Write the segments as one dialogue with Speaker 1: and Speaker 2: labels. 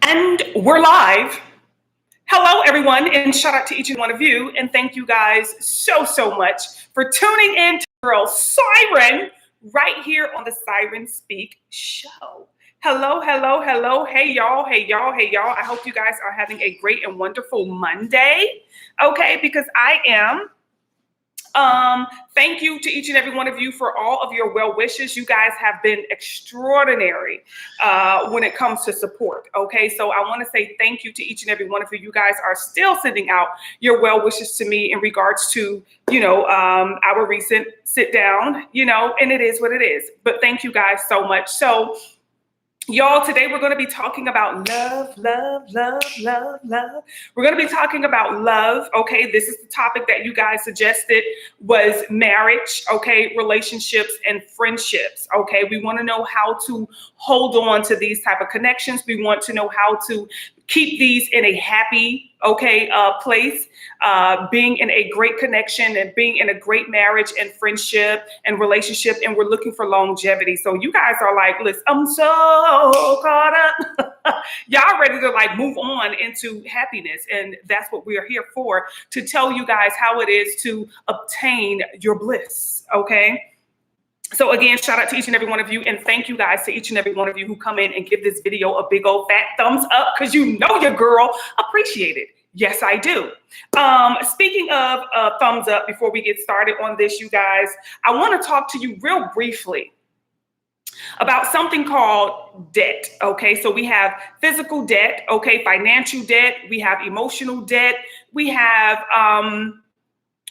Speaker 1: And we're live. Hello, everyone, and shout out to each and one of you. And thank you guys so much for tuning in to girl Siren right here on the Siren Speak Show. Hello. Hey, y'all. I hope you guys are having a great and wonderful Monday. Okay, because I am. Thank you to each and every one of you for all of your well wishes. You guys have been extraordinary when it comes to support. Okay, so I want to say thank you to each and every one of you. You guys are still sending out your well wishes to me in regards to, our recent sit down, and it is what it is. But thank you guys so much. So, y'all, today we're going to be talking about love. We're going to be talking about love. Okay, this is the topic that you guys suggested was marriage, okay, relationships and friendships. Okay, we want to know how to hold on to these type of connections. We want to know how to keep these in a happy, place, being in a great connection and being in a great marriage and friendship and relationship. And we're looking for longevity. So you guys are like, listen, I'm so caught up. Y'all ready to move on into happiness. And that's what we are here for, to tell you guys how it is to obtain your bliss. Okay. So again, shout out to each and every one of you, and thank you guys to each and every one of you who come in and give this video a big old fat thumbs up, because you know your girl appreciate it. Yes, I do. Speaking of thumbs up, before we get started on this, you guys, I want to talk to you real briefly about something called debt. Okay, so we have physical debt, okay, financial debt, we have emotional debt, we have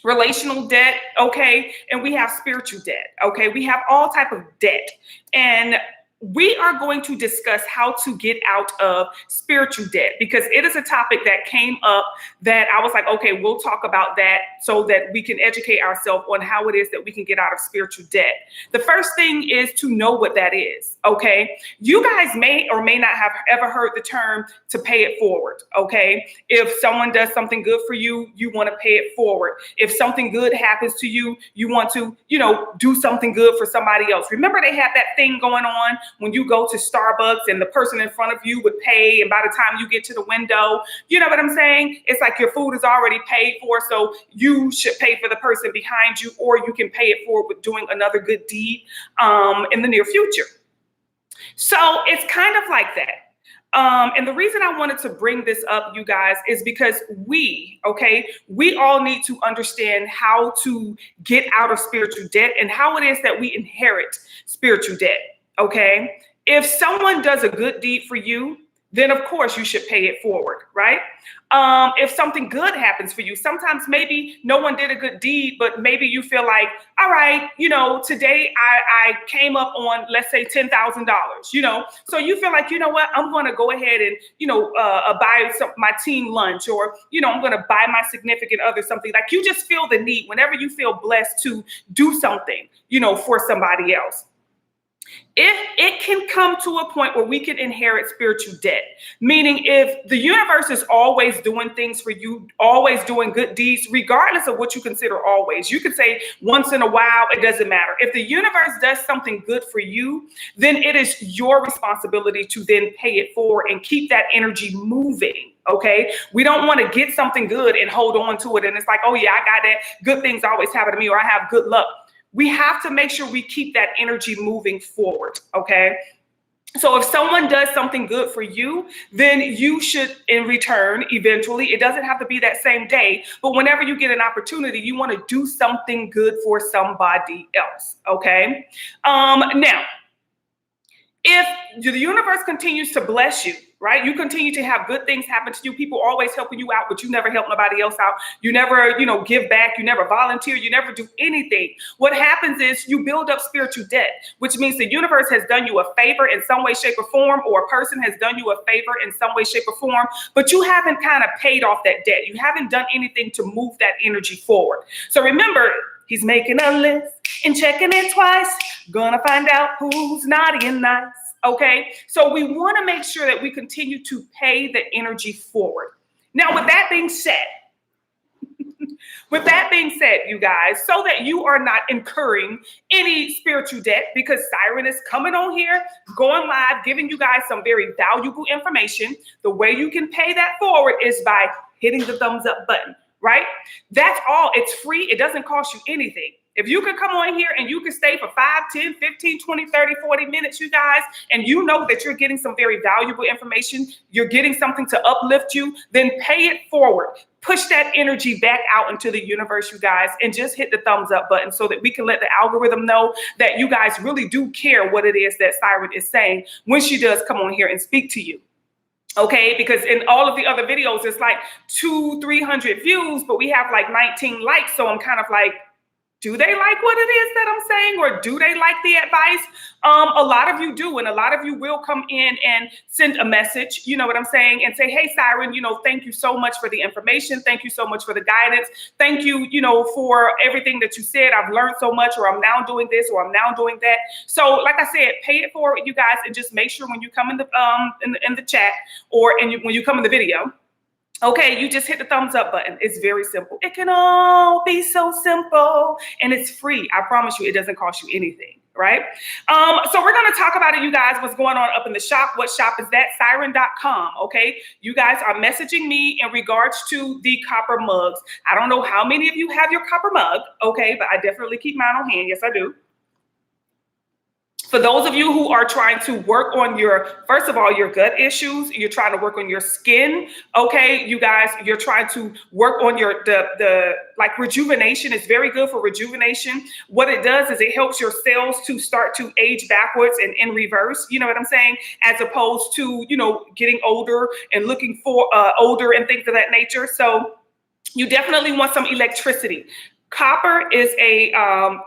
Speaker 1: relational debt, okay, and we have spiritual debt, okay. We have all type of debt, and we are going to discuss how to get out of spiritual debt, because it is a topic that came up that I was like, okay, we'll talk about that so that we can educate ourselves on how it is that we can get out of spiritual debt. The first thing is to know what that is, okay? You guys may or may not have ever heard the term to pay it forward, okay? If someone does something good for you, you want to pay it forward. If something good happens to you, you want to, do something good for somebody else. Remember, they had that thing going on when you go to Starbucks and the person in front of you would pay, and by the time you get to the window, you know what I'm saying? It's like your food is already paid for, so you should pay for the person behind you, or you can pay it forward with doing another good deed in the near future. So it's kind of like that. And the reason I wanted to bring this up, you guys, is because we all need to understand how to get out of spiritual debt and how it is that we inherit spiritual debt. Okay. If someone does a good deed for you, then of course you should pay it forward, right? If something good happens for you, sometimes maybe no one did a good deed, but maybe you feel like, all right, today I came up on, let's say, $10,000, so you feel like, you know what, I'm going to go ahead and, buy my team lunch, or, I'm going to buy my significant other something. Like, you just feel the need whenever you feel blessed to do something, for somebody else. If it can come to a point where we can inherit spiritual debt, meaning if the universe is always doing things for you, always doing good deeds, regardless of what you consider always, you could say once in a while, it doesn't matter. If the universe does something good for you, then it is your responsibility to then pay it forward and keep that energy moving. Okay, we don't want to get something good and hold on to it. And it's like, oh yeah, I got that. Good things always happen to me, or I have good luck. We have to make sure we keep that energy moving forward, okay? So if someone does something good for you, then you should, in return, eventually, it doesn't have to be that same day, but whenever you get an opportunity, you want to do something good for somebody else, okay? Now, if the universe continues to bless you, right? You continue to have good things happen to you. People always helping you out, but you never help nobody else out. You never, give back. You never volunteer. You never do anything. What happens is you build up spiritual debt, which means the universe has done you a favor in some way, shape, or form, or a person has done you a favor in some way, shape, or form, but you haven't kind of paid off that debt. You haven't done anything to move that energy forward. So remember, he's making a list and checking it twice. Gonna find out who's naughty and nice. Okay, so we want to make sure that we continue to pay the energy forward. Now, with that being said, With that being said, you guys, so that you are not incurring any spiritual debt, because Siren is coming on here, going live, giving you guys some very valuable information. The way you can pay that forward is by hitting the thumbs up button, right? That's all. It's free. It doesn't cost you anything. If you could come on here and you can stay for 5, 10, 15, 20, 30, 40 minutes, you guys, and you know that you're getting some very valuable information, you're getting something to uplift you, then pay it forward. Push that energy back out into the universe, you guys, and just hit the thumbs up button so that we can let the algorithm know that you guys really do care what it is that Siren is saying when she does come on here and speak to you. Okay, because in all of the other videos, it's like 200-300 views, but we have like 19 likes. So I'm kind of like, do they like what it is that I'm saying, or do they like the advice? A lot of you do, and a lot of you will come in and send a message, you know what I'm saying, and say, hey, Siren, thank you so much for the information. Thank you so much for the guidance. Thank you, for everything that you said. I've learned so much, or I'm now doing this, or I'm now doing that. So like I said, pay it forward, you guys, and just make sure when you come in the chat, or when you come in the video, okay, you just hit the thumbs up button. It's very simple. It can all be so simple, and it's free. I promise you, it doesn't cost you anything, right? So we're going to talk about it, you guys, what's going on up in the shop. What shop is that? Sighren.com, okay? You guys are messaging me in regards to the copper mugs. I don't know how many of you have your copper mug, okay, but I definitely keep mine on hand. Yes, I do. For those of you who are trying to work on first of all, your gut issues, you're trying to work on your skin, okay, you guys, you're trying to work on like rejuvenation is very good for rejuvenation. What it does is it helps your cells to start to age backwards and in reverse, you know what I'm saying, as opposed to, getting older and looking for older and things of that nature. So you definitely want some electricity. Copper is an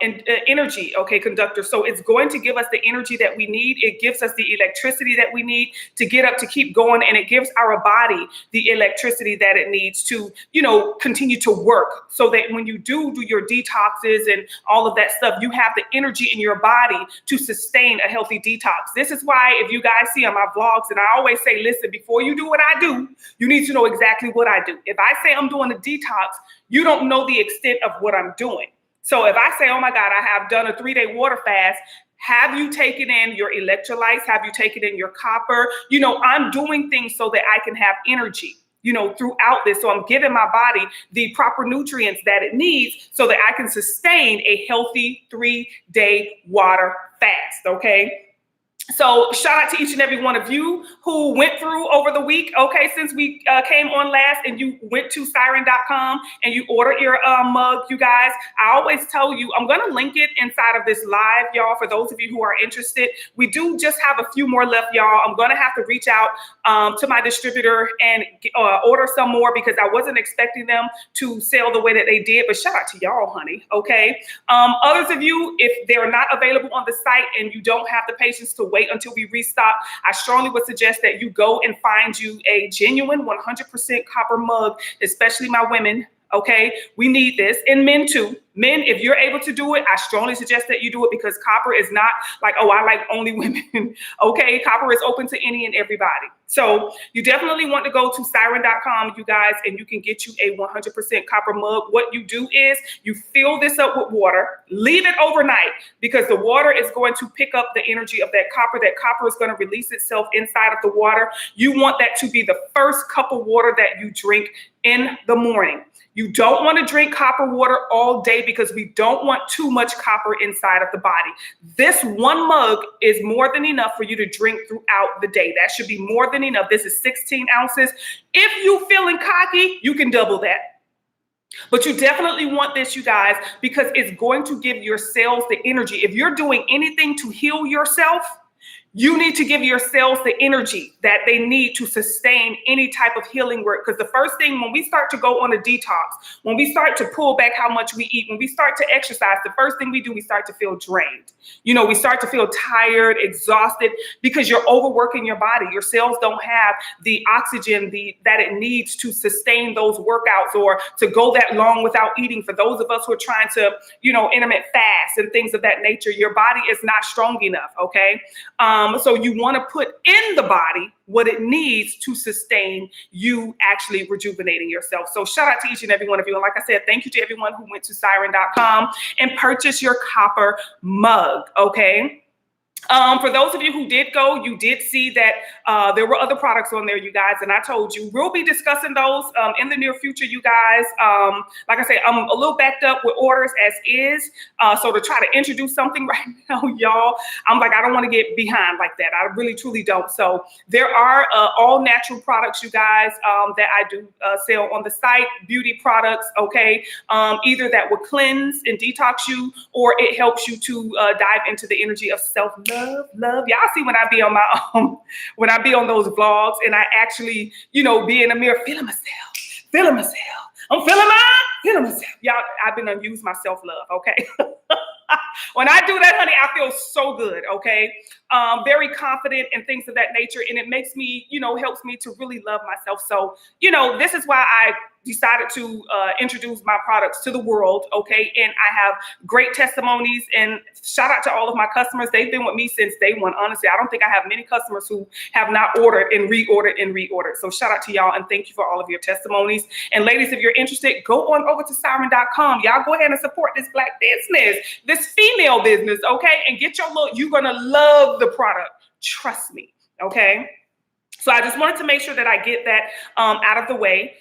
Speaker 1: energy, okay, conductor. So it's going to give us the energy that we need. It gives us the electricity that we need to get up, to keep going. And it gives our body the electricity that it needs to, continue to work, so that when you do your detoxes and all of that stuff, you have the energy in your body to sustain a healthy detox. This is why, if you guys see on my vlogs, and I always say, listen, before you do what I do, you need to know exactly what I do. If I say I'm doing a detox, you don't know the extent of what I'm doing. So if I say, oh my God, I have done a 3-day water fast, have you taken in your electrolytes? Have you taken in your copper? I'm doing things so that I can have energy, throughout this. So I'm giving my body the proper nutrients that it needs so that I can sustain a healthy 3-day water fast, okay? So shout out to each and every one of you who went through over the week, okay, since we came on last, and you went to Sighren.com and you ordered your mug, you guys. I always tell you, I'm going to link it inside of this live, y'all, for those of you who are interested. We do just have a few more left, y'all. I'm going to have to reach out to my distributor and order some more, because I wasn't expecting them to sell the way that they did, but shout out to y'all, honey, okay? Others of you, if they're not available on the site and you don't have the patience to wait until we restock, I strongly would suggest that you go and find you a genuine 100% copper mug, especially my women. Okay, we need this, and men too. Men, if you're able to do it, I strongly suggest that you do it, because copper is not like, oh, I like only women. Okay, copper is open to any and everybody. So you definitely want to go to Sighren.com, you guys, and you can get you a 100% copper mug. What you do is you fill this up with water, leave it overnight, because the water is going to pick up the energy of that copper. That copper is going to release itself inside of the water. You want that to be the first cup of water that you drink in the morning. You don't want to drink copper water all day, because we don't want too much copper inside of the body. This one mug is more than enough for you to drink throughout the day. That should be more than enough. This is 16 ounces. If you're feeling cocky, you can double that. But you definitely want this, you guys, because it's going to give your cells the energy. If you're doing anything to heal yourself, you need to give your cells the energy that they need to sustain any type of healing work. Because the first thing, when we start to go on a detox, when we start to pull back how much we eat, when we start to exercise, the first thing we do, we start to feel drained. We start to feel tired, exhausted, because you're overworking your body. Your cells don't have the oxygen that it needs to sustain those workouts, or to go that long without eating. For those of us who are trying to, intermittent fast and things of that nature, your body is not strong enough, okay? So you want to put in the body what it needs to sustain you actually rejuvenating yourself. So shout out to each and every one of you. And like I said, thank you to everyone who went to Sighren.com and purchased your copper mug, okay? For those of you who did go, you did see that there were other products on there, you guys, and I told you we'll be discussing those in the near future, you guys. Like I said, I'm a little backed up with orders as is, so to try to introduce something right now, y'all, I'm like, I don't want to get behind like that. I really, truly don't. So there are all natural products, you guys, that I do sell on the site, beauty products, okay, either that will cleanse and detox you, or it helps you to dive into the energy of self-love. Love. Y'all see when I be on my when I be on those vlogs and I actually, you know, be in the mirror, feeling myself. I'm feeling myself. Y'all, I've been unused my self-love, okay? When I do that, honey, I feel so good, okay? Very confident and things of that nature. And it makes me, you know, helps me to really love myself. So, you know, this is why I decided to introduce my products to the world, okay? And I have great testimonies, and shout out to all of my customers. They've been with me since day one. Honestly, I don't think I have many customers who have not ordered and reordered. So shout out to y'all, and thank you for all of your testimonies. And ladies, if you're interested, go on over to Siren.com. Y'all go ahead and support this Black business, this female business, okay? And get your look. You're gonna love the product. Trust me, okay? So I just wanted to make sure that I get that out of the way.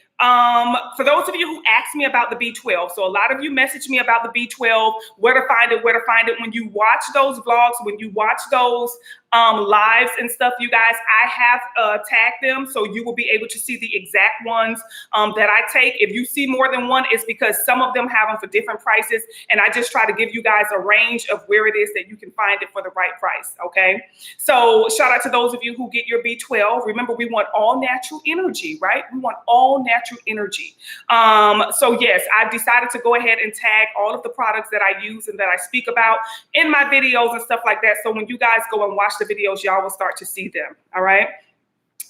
Speaker 1: For those of you who asked me about the B12, so a lot of you messaged me about the B12, where to find it. When you watch those vlogs, when you watch those lives and stuff, you guys, I have tagged them, so you will be able to see the exact ones that I take. If you see more than one, it's because some of them have them for different prices, and I just try to give you guys a range of where it is that you can find it for the right price, okay? So shout out to those of you who get your B12. Remember, we want all natural energy, right? We want all natural energy. So yes, I've decided to go ahead and tag all of the products that I use and that I speak about in my videos and stuff like that. So when you guys go and watch the videos, y'all will start to see them. All right.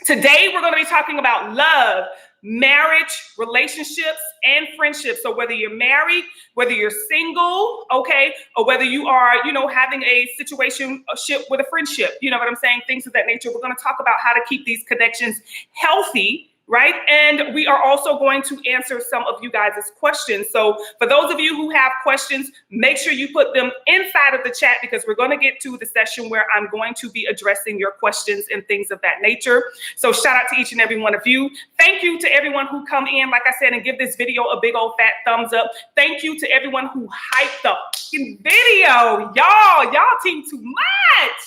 Speaker 1: Today, we're going to be talking about love, marriage, relationships, and friendships. So whether you're married, whether you're single, okay, or whether you are, you know, having a situationship with a friendship, you know what I'm saying? Things of that nature. We're going to talk about how to keep these connections healthy, right? And we are also going to answer some of you guys' questions. So for those of you who have questions, make sure you put them inside of the chat, because we're going to get to the session where I'm going to be addressing your questions and things of that nature. So shout out to each and every one of you. Thank you to everyone who come in, like I said, and give this video a big old fat thumbs up. Thank you to everyone who hyped the fucking video. Y'all team too much.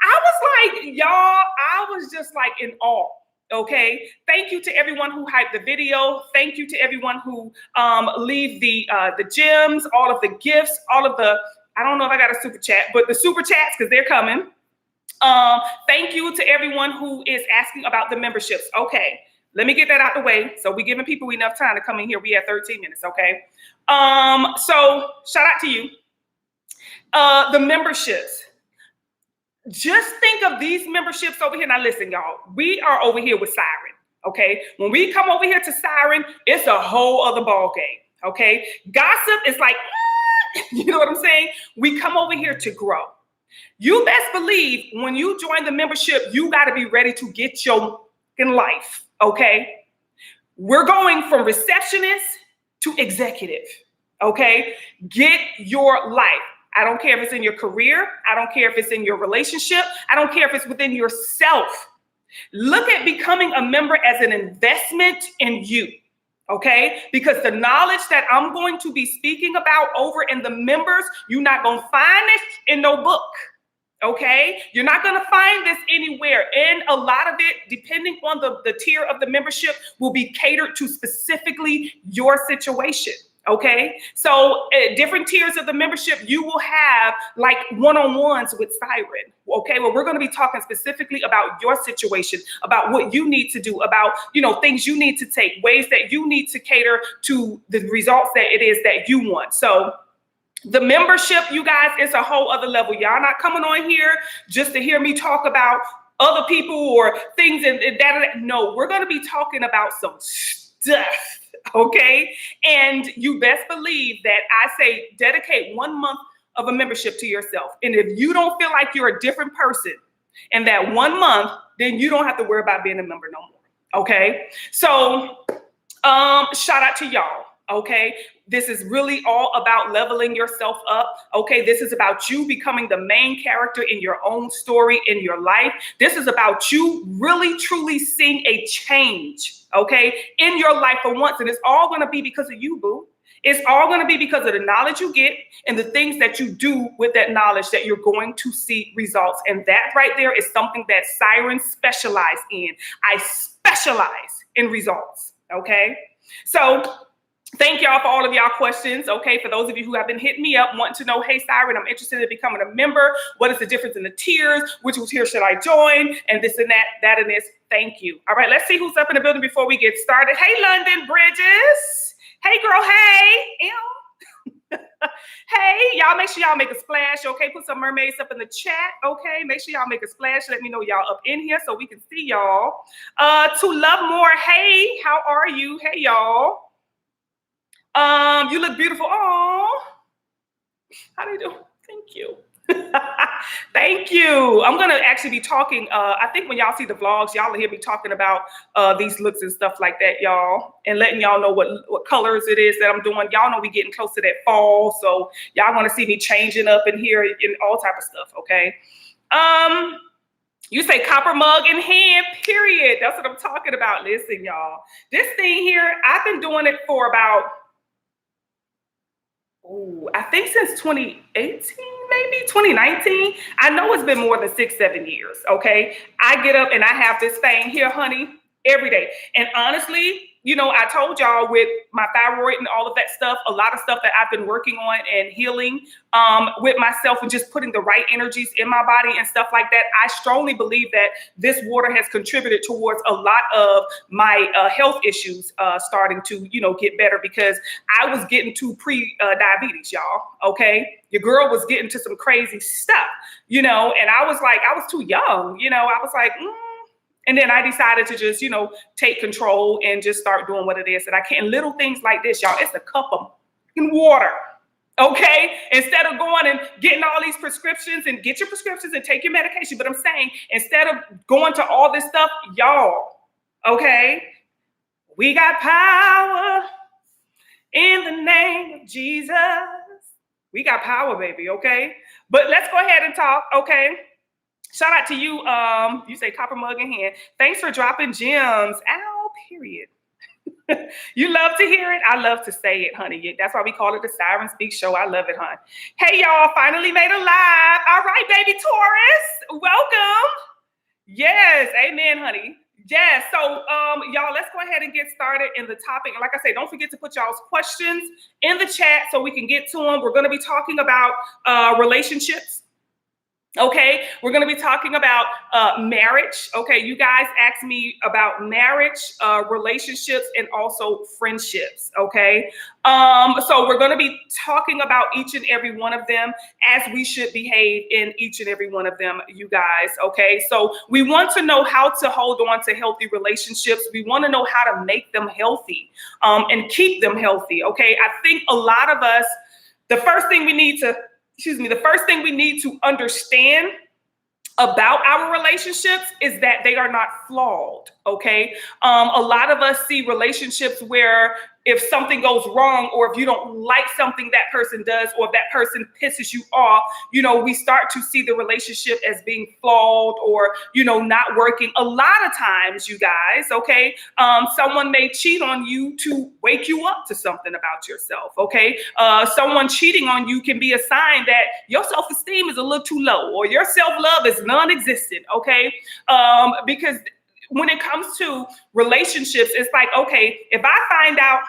Speaker 1: I was like, y'all, I was just like in awe. Okay, thank you to everyone who hyped the video. Thank you to everyone who leave the gems, all of the gifts, all of the, I don't know if I got a super chat, but the super chats, because they're coming. Thank you to everyone who is asking about the memberships. Okay, let me get that out the way. So we're giving people enough time to come in here. We have 13 minutes, okay? So shout out to you. The memberships. Just think of these memberships over here. Now listen, y'all, we are over here with Sighren, okay? When we come over here to Sighren, it's a whole other ball game, okay? Gossip is like, you know what I'm saying? We come over here to grow. You best believe when you join the membership, you got to be ready to get your life, okay? We're going from receptionist to executive, okay? Get your life. I don't care if it's in your career. I don't care if it's in your relationship. I don't care if it's within yourself. Look at becoming a member as an investment in you, okay? Because the knowledge that I'm going to be speaking about over in the members, you're not going to find it in no book, okay? You're not going to find this anywhere. And a lot of it, depending on the tier of the membership, will be catered to specifically your situation. Okay, so different tiers of the membership, you will have like one-on-ones with Sighren. Okay, well, we're going to be talking specifically about your situation, about what you need to do, about, you know, things you need to take, ways that you need to cater to the results that it is that you want. So the membership, you guys, is a whole other level. Y'all not coming on here just to hear me talk about other people or things and that. No, we're going to be talking about some stuff. Okay. And you best believe that I say dedicate 1 month of a membership to yourself. And if you don't feel like you're a different person in that 1 month, then you don't have to worry about being a member no more. Okay. So shout out to y'all. Okay. This is really all about leveling yourself up. Okay. This is about you becoming the main character in your own story, in your life. This is about you really, truly seeing a change. Okay. In your life for once. And it's all going to be because of you, boo. It's all going to be because of the knowledge you get and the things that you do with that knowledge that you're going to see results. And that right there is something that Siren specializes in. I specialize in results. Okay. So thank y'all for all of y'all questions. Okay. For those of you who have been hitting me up, wanting to know, hey, Siren, I'm interested in becoming a member. What is the difference in the tiers? Which tier should I join? And this and that and this. Thank you. All right. Let's see who's up in the building before we get started. Hey, London Bridges. Hey, girl, hey. Ew. Hey, y'all, make sure y'all make a splash, okay? Put some mermaids up in the chat, okay? Make sure y'all make a splash. Let me know y'all up in here so we can see y'all. To love more, hey, how are you? Hey, y'all. You look beautiful. Oh, how do you do? Thank you. Thank you. I'm going to actually be talking. I think when y'all see the vlogs, y'all will hear me talking about these looks and stuff like that, y'all, and letting y'all know what colors it is that I'm doing. Y'all know we getting close to that fall. So y'all want to see me changing up in here and all type of stuff. Okay. You say copper mug in hand, period. That's what I'm talking about. Listen, y'all, this thing here, I've been doing it for about, I think since 2018, maybe 2019. I know it's been more than 6-7 years. Okay. I get up and I have this thing here, honey, every day. And honestly, you know, I told y'all with my thyroid and all of that stuff, a lot of stuff that I've been working on and healing with myself and just putting the right energies in my body and stuff like that. I strongly believe that this water has contributed towards a lot of my health issues starting to, you know, get better, because I was getting to pre-diabetes, y'all. Okay. Your girl was getting to some crazy stuff, you know, and I was like, I was too young, you know, I was like, And then I decided to just, you know, take control and just start doing what it is that I can. Little things like this, y'all. It's a cup of water, okay? Instead of going and getting all these prescriptions, and get your prescriptions and take your medication. But I'm saying, instead of going to all this stuff, y'all, okay? We got power in the name of Jesus. We got power, baby, okay? But let's go ahead and talk, okay? Shout out to you. You say copper mug in hand. Thanks for dropping gems. Ow, period. You love to hear it. I love to say it, honey. That's why we call it the Siren Speak Show. I love it, hon. Hey, y'all, finally made a live. All right, baby Taurus, welcome. Yes, amen, honey. Yes, so y'all, let's go ahead and get started in the topic. And like I say, don't forget to put y'all's questions in the chat so we can get to them. We're going to be talking about relationships. Okay, we're going to be talking about marriage. Okay, you guys asked me about marriage, relationships, and also friendships. Okay, so we're going to be talking about each and every one of them, as we should behave in each and every one of them, you guys. Okay, so we want to know how to hold on to healthy relationships. We want to know how to make them healthy and keep them healthy. Okay, I think a lot of us, the first thing we need to understand about our relationships is that they are not flawed, okay? A lot of us see relationships where if something goes wrong, or if you don't like something that person does, or if that person pisses you off, you know, we start to see the relationship as being flawed or, you know, not working. A lot of times, you guys, okay, someone may cheat on you to wake you up to something about yourself, okay? Someone cheating on you can be a sign that your self-esteem is a little too low, or your self-love is non-existent, okay? Because when it comes to relationships, it's like, okay, if I find out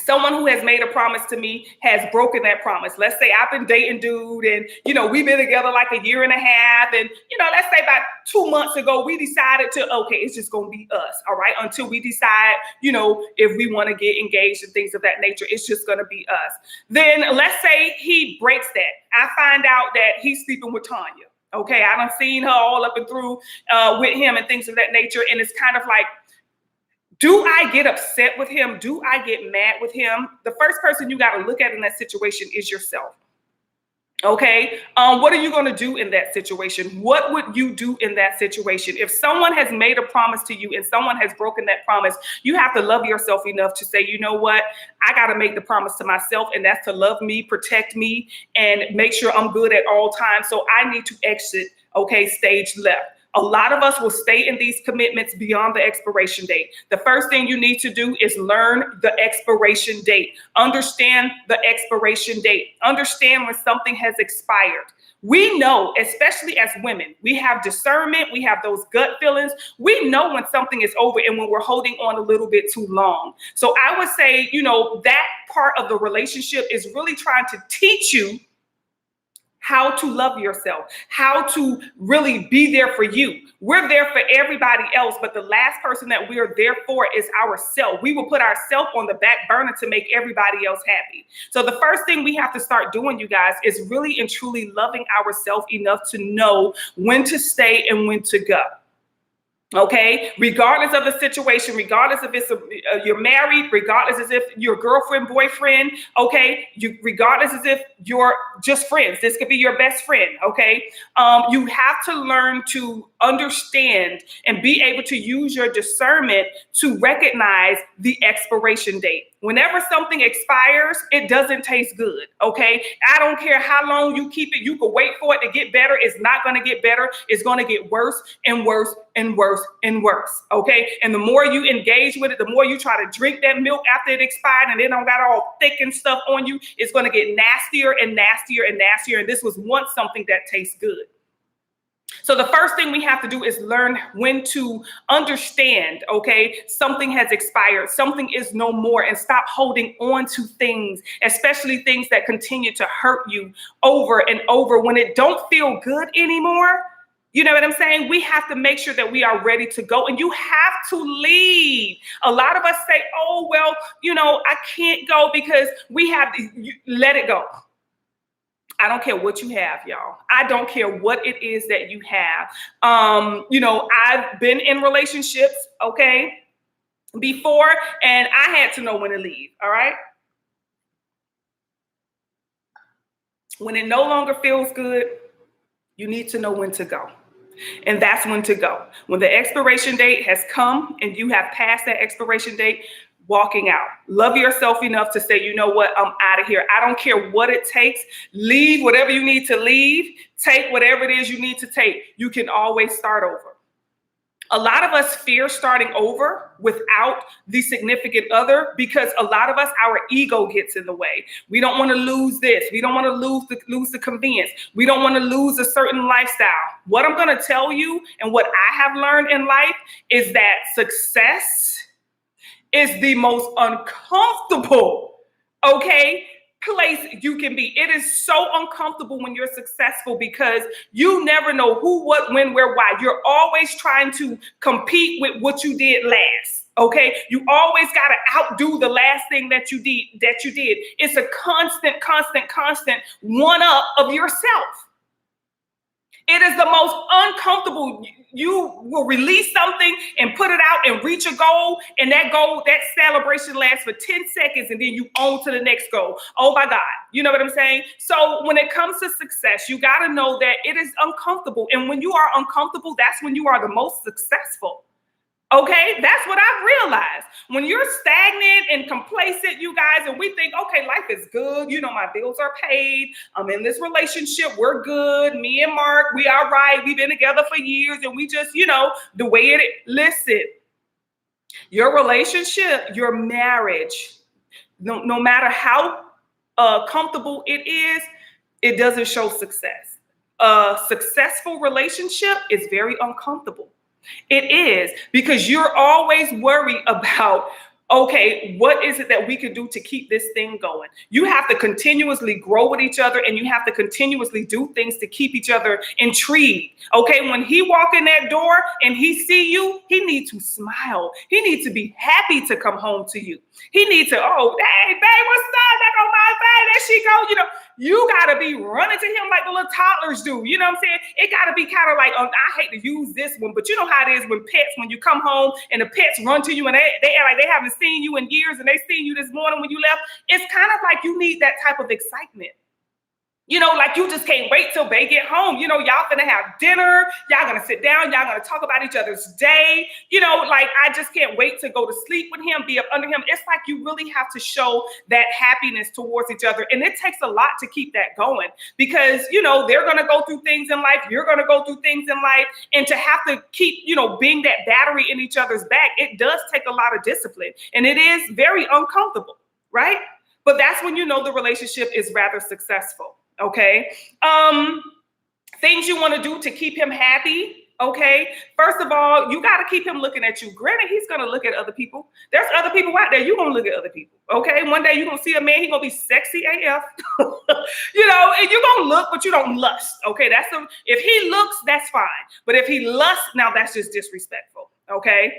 Speaker 1: someone who has made a promise to me has broken that promise. Let's say I've been dating dude, and, you know, we've been together like 1.5 years, and, you know, let's say about 2 months ago, we decided to, okay, it's just going to be us. All right. Until we decide, you know, if we want to get engaged and things of that nature, it's just going to be us. Then let's say he breaks that. I find out that he's sleeping with Tanya. Okay. I done seen her all up and through with him and things of that nature. And it's kind of like, do I get upset with him? Do I get mad with him? The first person you got to look at in that situation is yourself. Okay, what are you going to do in that situation? What would you do in that situation? If someone has made a promise to you and someone has broken that promise, you have to love yourself enough to say, you know what, I got to make the promise to myself, and that's to love me, protect me, and make sure I'm good at all times. So I need to exit, okay, stage left. A lot of us will stay in these commitments beyond the expiration date. The first thing you need to do is learn the expiration date. Understand the expiration date. Understand when something has expired. We know, especially as women, we have discernment. We have those gut feelings. We know when something is over and when we're holding on a little bit too long. So I would say, you know, that part of the relationship is really trying to teach you how to love yourself, how to really be there for you. We're there for everybody else, but the last person that we are there for is ourselves. We will put ourselves on the back burner to make everybody else happy. So the first thing we have to start doing, you guys, is really and truly loving ourselves enough to know when to stay and when to go. Okay, regardless of the situation, regardless if it's you're married, regardless as if you're girlfriend, boyfriend, okay, regardless as if you're just friends, this could be your best friend, okay, you have to learn to understand and be able to use your discernment to recognize the expiration date. Whenever something expires, it doesn't taste good, okay? I don't care how long you keep it. You can wait for it to get better. It's not going to get better. It's going to get worse and worse and worse and worse, okay? And the more you engage with it, the more you try to drink that milk after it expired and it don't got all thick and stuff on you, it's going to get nastier and nastier and nastier. And this was once something that tastes good. So the first thing we have to do is learn when to understand, okay, something has expired, something is no more, and stop holding on to things, especially things that continue to hurt you over and over when it don't feel good anymore. You know what I'm saying? We have to make sure that we are ready to go, and you have to leave. A lot of us say, oh, well, you know, I can't go because we have to let it go. I don't care what you have, y'all. I don't care what it is that you have. You know, I've been in relationships, okay, before, and I had to know when to leave, all right? When it no longer feels good, you need to know when to go. And that's when to go. When the expiration date has come and you have passed that expiration date, walking out. Love yourself enough to say, you know what, I'm out of here. I don't care what it takes. Leave whatever you need to leave. Take whatever it is you need to take. You can always start over. A lot of us fear starting over without the significant other because a lot of us, our ego gets in the way. We don't want to lose this. We don't want to lose the convenience. We don't want to lose a certain lifestyle. What I'm going to tell you and what I have learned in life is that success is the most uncomfortable, okay, place you can be. It is so uncomfortable when you're successful because you never know who, what, when, where, why. You're always trying to compete with what you did last. Okay, you always got to outdo the last thing that you did. It's a constant one up of yourself. It is the most uncomfortable. You will release something and put it out and reach a goal, and that celebration lasts for 10 seconds, and then you on to the next goal. Oh my God. You know what I'm saying? So when it comes to success, you got to know that it is uncomfortable. And when you are uncomfortable, that's when you are the most successful. Okay, that's what I've realized. When you're stagnant and complacent, you guys, and we think, okay, life is good. You know, my bills are paid. I'm in this relationship. We're good. Me and Mark, we are right. We've been together for years, and we just, you know, the way it, listen, your relationship, your marriage, no matter how comfortable it is, it doesn't show success. A successful relationship is very uncomfortable. It is, because you're always worried about, okay, what is it that we can do to keep this thing going? You have to continuously grow with each other, and you have to continuously do things to keep each other intrigued. Okay, when he walk in that door and he see you, he needs to smile. He needs to be happy to come home to you. He needs to, oh, hey, babe, what's up? There go my babe, there she go. You know, you got to be running to him like the little toddlers do. You know what I'm saying? It got to be kind of like, I hate to use this one, but you know how it is when pets, when you come home and the pets run to you and they act like they haven't seen you in years and they seen you this morning when you left. It's kind of like you need that type of excitement. Like you just can't wait till they get home. Y'all gonna have dinner. Y'all gonna sit down. Y'all gonna talk about each other's day. Like I just can't wait to go to sleep with him, be up under him. It's like you really have to show that happiness towards each other. And it takes a lot to keep that going because, they're gonna go through things in life. You're gonna go through things in life. And to have to keep, being that battery in each other's back, it does take a lot of discipline. And it is very uncomfortable, right? But that's when the relationship is rather successful. Okay. Things you want to do to keep him happy. Okay. First of all, you got to keep him looking at you. Granted, he's going to look at other people. There's other people out there. You're going to look at other people. Okay. One day you're going to see a man. He's going to be sexy AF, and you're going to look, but you don't lust. Okay. If he looks, that's fine. But if he lusts, now that's just disrespectful. Okay.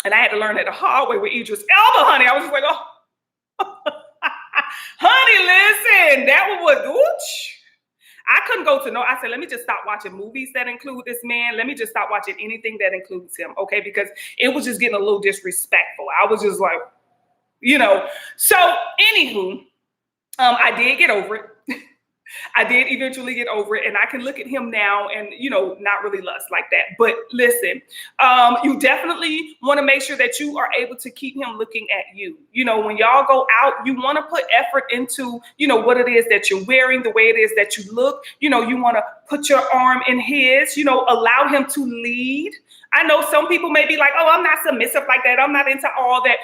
Speaker 1: And I had to learn it the hard way with Idris Elba, honey. I was just like, oh. Honey, listen, that was ooch. I couldn't go to I said, let me just stop watching movies that include this man. Let me just stop watching anything that includes him. Okay. Because it was just getting a little disrespectful. I was just like, So anywho, I did get over it. I did eventually get over it, and I can look at him now and, not really lust like that. But listen, you definitely want to make sure that you are able to keep him looking at you. When y'all go out, you want to put effort into, what it is that you're wearing, the way it is that you look. You want to put your arm in his, allow him to lead. I know some people may be like, oh, I'm not submissive like that. I'm not into all that.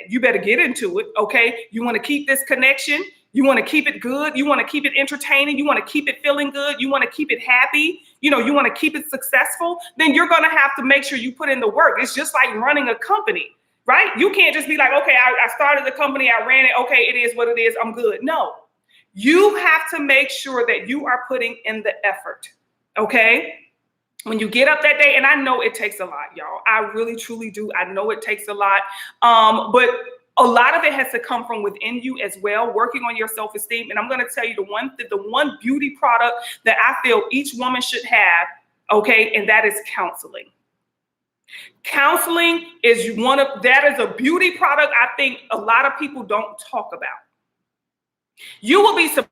Speaker 1: You better get into it, okay? You want to keep this connection. You want to keep it good. You want to keep it entertaining. You want to keep it feeling good. You want to keep it happy. You want to keep it successful. Then you're going to have to make sure you put in the work. It's just like running a company, right? You can't just be like, okay, I started the company. I ran it. Okay, it is what it is. I'm good. No, you have to make sure that you are putting in the effort, okay? When you get up that day, and I know it takes a lot, y'all. I really, truly do. I know it takes a lot. But a lot of it has to come from within you as well, working on your self-esteem. And I'm going to tell you the one beauty product that I feel each woman should have, okay, and that is counseling. Counseling is that is a beauty product I think a lot of people don't talk about. You will be surprised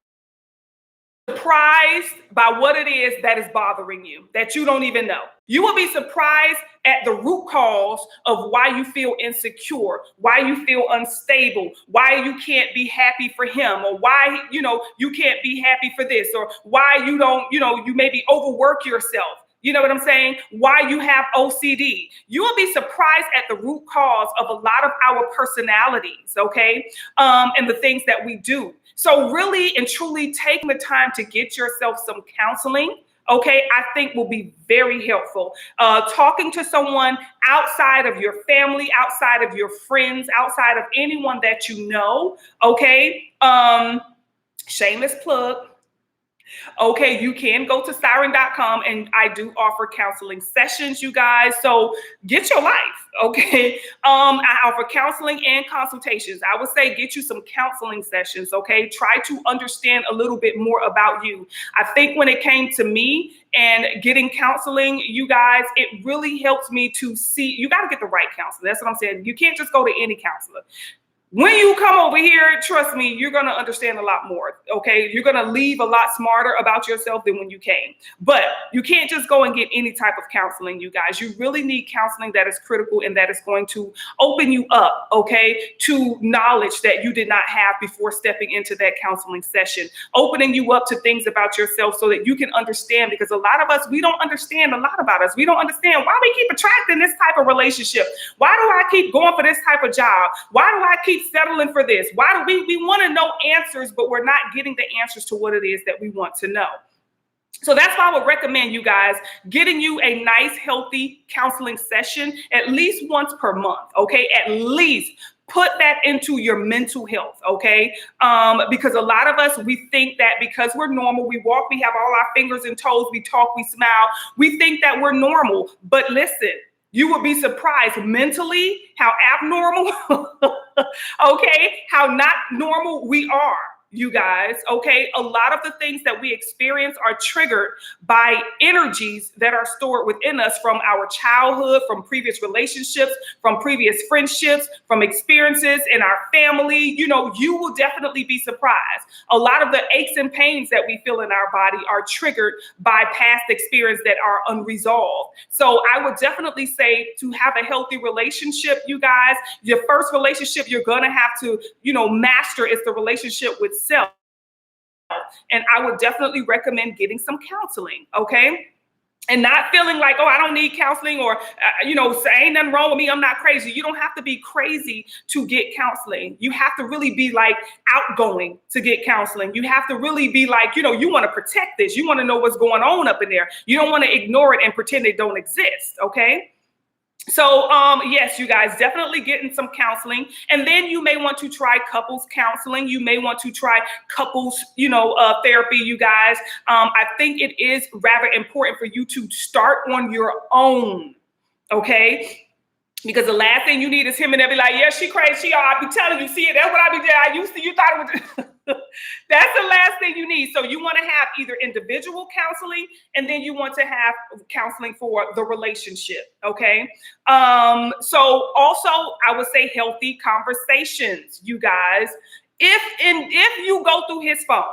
Speaker 1: by what it is that is bothering you that you don't even know. You will be surprised at the root cause of why you feel insecure, why you feel unstable, why you can't be happy for him, or why, you can't be happy for this, or why you don't, you maybe overwork yourself. You know what I'm saying? Why you have OCD. You will be surprised at the root cause of a lot of our personalities, okay? And the things that we do. So really and truly taking the time to get yourself some counseling, okay, I think will be very helpful. Talking to someone outside of your family, outside of your friends, outside of anyone that you know, okay? Shameless plug. Okay, you can go to Sighren.com, and I do offer counseling sessions, you guys. So get your life, okay? I offer counseling and consultations. I would say get you some counseling sessions, okay? Try to understand a little bit more about you. I think when it came to me and getting counseling, you guys, it really helps me to see, you got to get the right counselor. That's what I'm saying. You can't just go to any counselor. When you come over here, trust me, you're going to understand a lot more, okay? You're going to leave a lot smarter about yourself than when you came. But you can't just go and get any type of counseling, you guys. You really need counseling that is critical and that is going to open you up, okay, to knowledge that you did not have before stepping into that counseling session. Opening you up to things about yourself so that you can understand, because a lot of us, we don't understand a lot about us. We don't understand why we keep attracting this type of relationship. Why do I keep going for this type of job? Why do I keep settling for this? Why do we want to know answers, but we're not getting the answers to what it is that we want to know? So that's why I would recommend you guys getting you a nice, healthy counseling session at least once per month, okay? At least put that into your mental health, okay? Because a lot of us, we think that because we're normal, we walk, we have all our fingers and toes, we talk, we smile, we think that we're normal. But listen, you would be surprised mentally how abnormal, okay, how not normal we are. you guys, okay? A lot of the things that we experience are triggered by energies that are stored within us from our childhood, from previous relationships, from previous friendships, from experiences in our family. You know, you will definitely be surprised. A lot of the aches and pains that we feel in our body are triggered by past experience that are unresolved. So I would definitely say to have a healthy relationship, you guys, your first relationship you're going to have to, you know, master is the relationship with self. And I would definitely recommend getting some counseling, okay? And not feeling like, oh, I don't need counseling, or, you know, ain't nothing wrong with me, I'm not crazy. You don't have to be crazy to get counseling. You have to really be like outgoing to get counseling. You have to really be like, you know, you want to protect this. You want to know what's going on up in there. You don't want to ignore it and pretend it don't exist, okay? So, yes, you guys, definitely getting some counseling. And then you may want to try couples counseling. You may want to try couples, you know, therapy, you guys. I think it is rather important for you to start on your own, okay? Because the last thing you need is him and they'll be like, yeah, she crazy. I be telling you, see it. That's what I be doing. I used to, you thought it was. That's the last thing you need. So you want to have either individual counseling, and then you want to have counseling for the relationship. Okay. So also I would say healthy conversations, you guys. If you go through his phone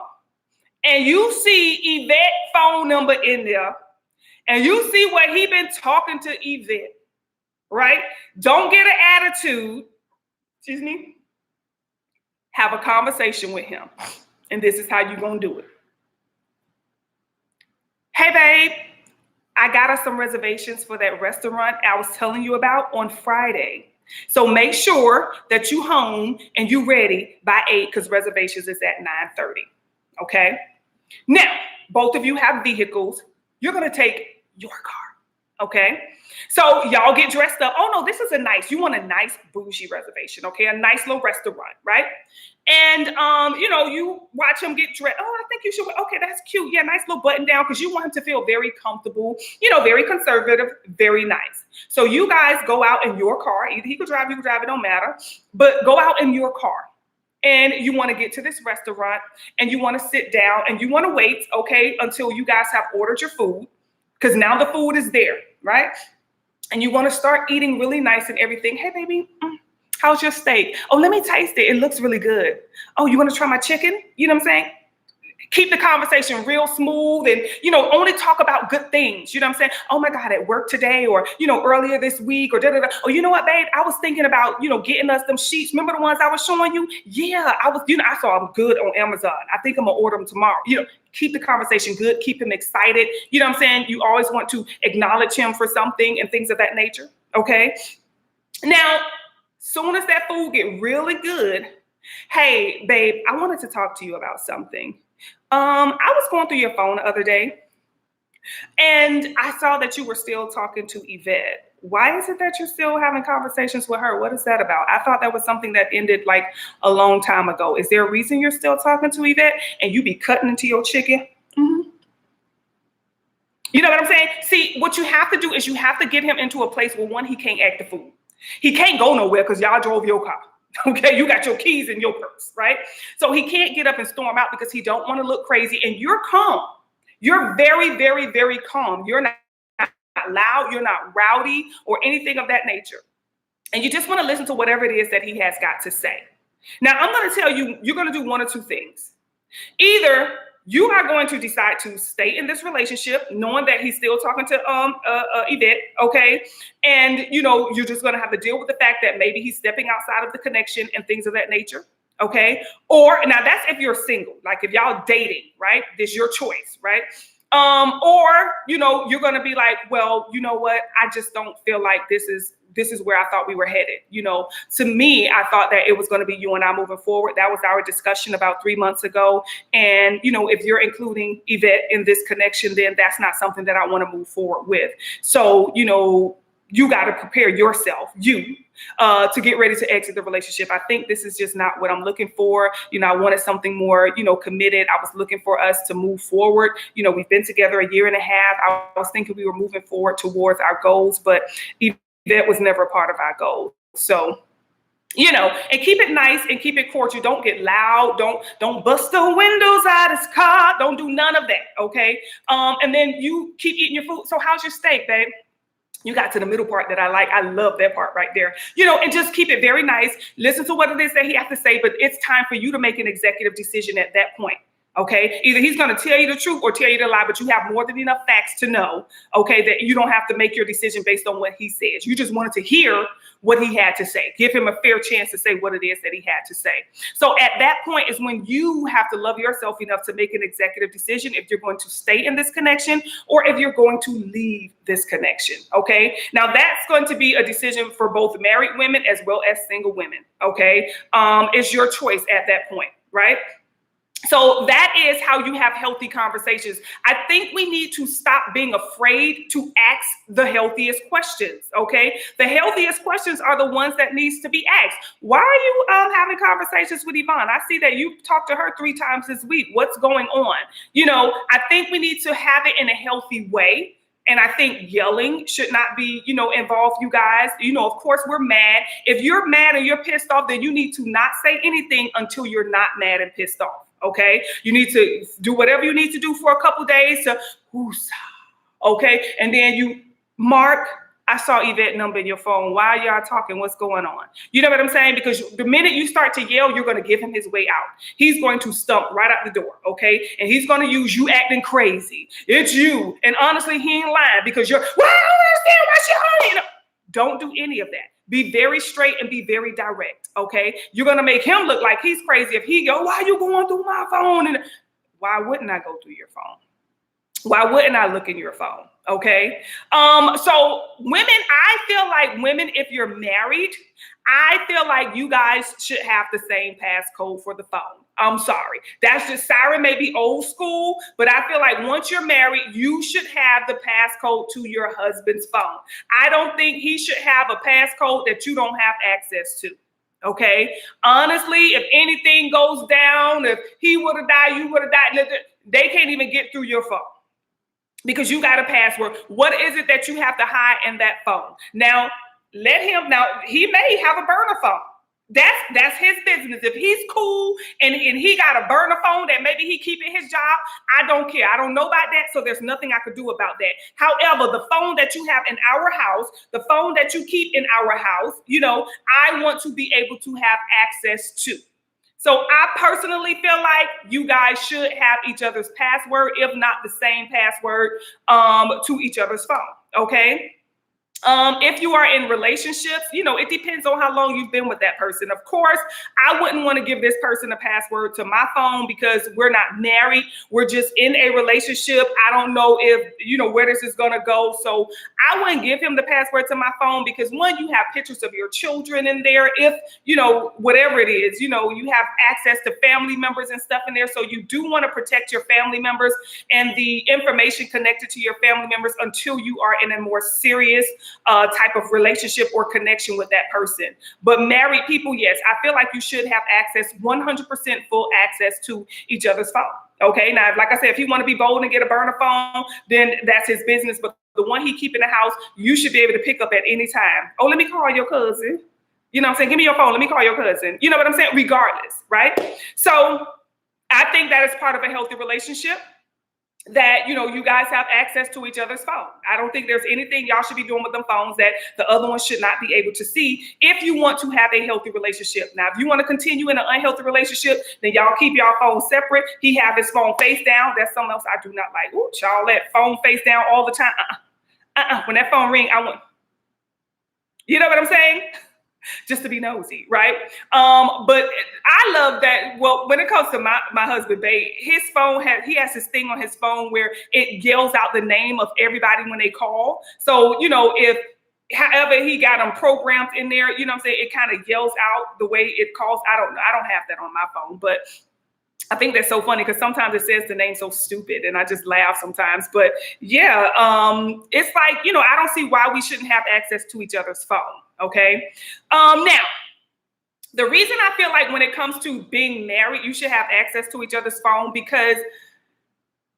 Speaker 1: and you see Yvette's phone number in there, and you see what he been talking to Yvette, right? Don't get an attitude. Excuse me. Have a conversation with him. And this is how you're going to do it. Hey, babe, I got us some reservations for that restaurant I was telling you about on Friday. So make sure that you home and you ready by 8, because reservations is at 9:30. Okay? Now, both of you have vehicles. You're going to take your car. Okay? So y'all get dressed up. Oh no, this is you want a nice bougie reservation, okay? A nice little restaurant, right? And you know, you watch him get dressed. Oh, I think you should. Okay, that's cute. Yeah, nice little button down, because you want him to feel very comfortable, you know, very conservative, very nice. So you guys go out in your car. Either he could drive, you could drive, it don't matter. But go out in your car. And you want to get to this restaurant, and you want to sit down, and you want to wait, okay, until you guys have ordered your food, because now the food is there, right? And you want to start eating really nice and everything. Hey, baby, how's your steak? Oh, let me taste it. It looks really good. Oh, you want to try my chicken? You know what I'm saying? Keep the conversation real smooth, and, you know, only talk about good things. You know what I'm saying? Oh my God, at work today, or, you know, earlier this week, or da-da-da. Oh, you know what, babe? I was thinking about, you know, getting us them sheets. Remember the ones I was showing you? Yeah, I saw them good on Amazon. I think I'm gonna order them tomorrow. You know, keep the conversation good, keep him excited. You know what I'm saying? You always want to acknowledge him for something and things of that nature. Okay. Now, soon as that food get really good, hey, babe, I wanted to talk to you about something. I was going through your phone the other day, and I saw that you were still talking to Yvette. Why is it that you're still having conversations with her? What is that about? I thought that was something that ended like a long time ago. Is there a reason you're still talking to Yvette and you be cutting into your chicken? Mm-hmm. You know what I'm saying? See, what you have to do is you have to get him into a place where, one, he can't act the fool. He can't go nowhere because y'all drove your car. Okay, you got your keys in your purse, right? So he can't get up and storm out because he don't want to look crazy. And you're calm. You're very, very, very calm. You're not loud. You're not rowdy or anything of that nature. And you just want to listen to whatever it is that he has got to say. Now, I'm going to tell you, you're going to do one or two things. Either you are going to decide to stay in this relationship, knowing that he's still talking to Yvette, okay? And, you know, you're just going to have to deal with the fact that maybe he's stepping outside of the connection and things of that nature, okay? Or, now that's if you're single, like if y'all dating, right? This is your choice, right? Or, you know, you're going to be like, well, you know what? I just don't feel like this is where I thought we were headed. You know, to me, I thought that it was going to be you and I moving forward. That was our discussion about 3 months ago. And, you know, if you're including Yvette in this connection, then that's not something that I want to move forward with. So, you know, you got to prepare yourself, to get ready to exit the relationship. I think this is just not what I'm looking for. You know, I wanted something more, you know, committed. I was looking for us to move forward. You know, we've been together a year and a half. I was thinking we were moving forward towards our goals, but that was never a part of our goals. So You know, and keep it nice and keep it cordial. Don't get loud. Don't bust the windows out of his car. Don't do none of that, okay? And then you keep eating your food. So how's your steak, babe? You got to the middle part that I like. I love that part right there. You know, and just keep it very nice. Listen to what it is that he has to say, but it's time for you to make an executive decision at that point. Okay, either he's going to tell you the truth or tell you the lie, but you have more than enough facts to know, okay, that you don't have to make your decision based on what he says. You just wanted to hear what he had to say. Give him a fair chance to say what it is that he had to say. So at that point is when you have to love yourself enough to make an executive decision if you're going to stay in this connection or if you're going to leave this connection, okay? Now that's going to be a decision for both married women as well as single women, okay? It's your choice at that point, right? So that is how you have healthy conversations. I think we need to stop being afraid to ask the healthiest questions, okay? The healthiest questions are the ones that needs to be asked. Why are you having conversations with Yvonne? I see that you talked to her 3 times this week. What's going on? You know, I think we need to have it in a healthy way. And I think yelling should not be, you know, involved, you guys. You know, of course, we're mad. If you're mad and you're pissed off, then you need to not say anything until you're not mad and pissed off. Okay, you need to do whatever you need to do for a couple days to, okay, and then you mark. I saw Yvette's number in your phone. Why are y'all talking? What's going on? You know what I'm saying? Because the minute you start to yell, you're going to give him his way out. He's going to stump right out the door, okay? And he's going to use you acting crazy. It's you. And honestly, he ain't lying because you're, well, I don't understand why she hurry. Don't do any of that. Be very straight and be very direct, okay? You're going to make him look like he's crazy if he go, why are you going through my phone? And why wouldn't I go through your phone? Why wouldn't I look in your phone? Okay. So women, I feel like women, if you're married, I feel like you guys should have the same passcode for the phone. I'm sorry. That's just Siren may be old school, but I feel like once you're married, you should have the passcode to your husband's phone. I don't think he should have a passcode that you don't have access to. Okay. Honestly, if anything goes down, if he would have died, you would have died. They can't even get through your phone because you got a password. What is it that you have to hide in that phone? Now, let him, now he may have a burner phone. That's his business. If he's cool and he got a burner phone that maybe he keep in his job, I don't care. I don't know about that, so there's nothing I could do about that. However, the phone that you have in our house, the phone that you keep in our house, you know, I want to be able to have access to. So I personally feel like you guys should have each other's password, if not the same password, to each other's phone, okay? If you are in relationships, you know, it depends on how long you've been with that person. Of course, I wouldn't want to give this person a password to my phone because we're not married. We're just in a relationship. I don't know if, you know, where this is going to go. So I wouldn't give him the password to my phone because one, you have pictures of your children in there. If, you know, whatever it is, you know, you have access to family members and stuff in there. So you do want to protect your family members and the information connected to your family members until you are in a more serious type of relationship or connection with that person. But married people, yes, I feel like you should have access, 100% full access to each other's phone. Okay, now, like I said, if you want to be bold and get a burner phone, then that's his business. But the one he keep in the house, you should be able to pick up at any time. Oh, let me call your cousin. You know what I'm saying? Give me your phone. Let me call your cousin. You know what I'm saying? Regardless, right? So I think that is part of a healthy relationship, that, you know, you guys have access to each other's phone. I don't think there's anything y'all should be doing with them phones that the other one should not be able to see if you want to have a healthy relationship. Now, if you want to continue in an unhealthy relationship, then y'all keep y'all phones separate. He have his phone face down. That's something else I do not like. Ooh, y'all let phone face down all the time. When that phone ring, I want, you know what I'm saying? Just to be nosy, right? But I love that. Well, when it comes to my husband, babe, his phone he has this thing on his phone where it yells out the name of everybody when they call. So, you know, if however he got them programmed in there, you know what I'm saying, it kind of yells out the way it calls. I don't know. I don't have that on my phone, but I think that's so funny because sometimes it says the name so stupid and I just laugh sometimes. But yeah, it's like, you know, I don't see why we shouldn't have access to each other's phone. Okay. Now, the reason I feel like when it comes to being married, you should have access to each other's phone because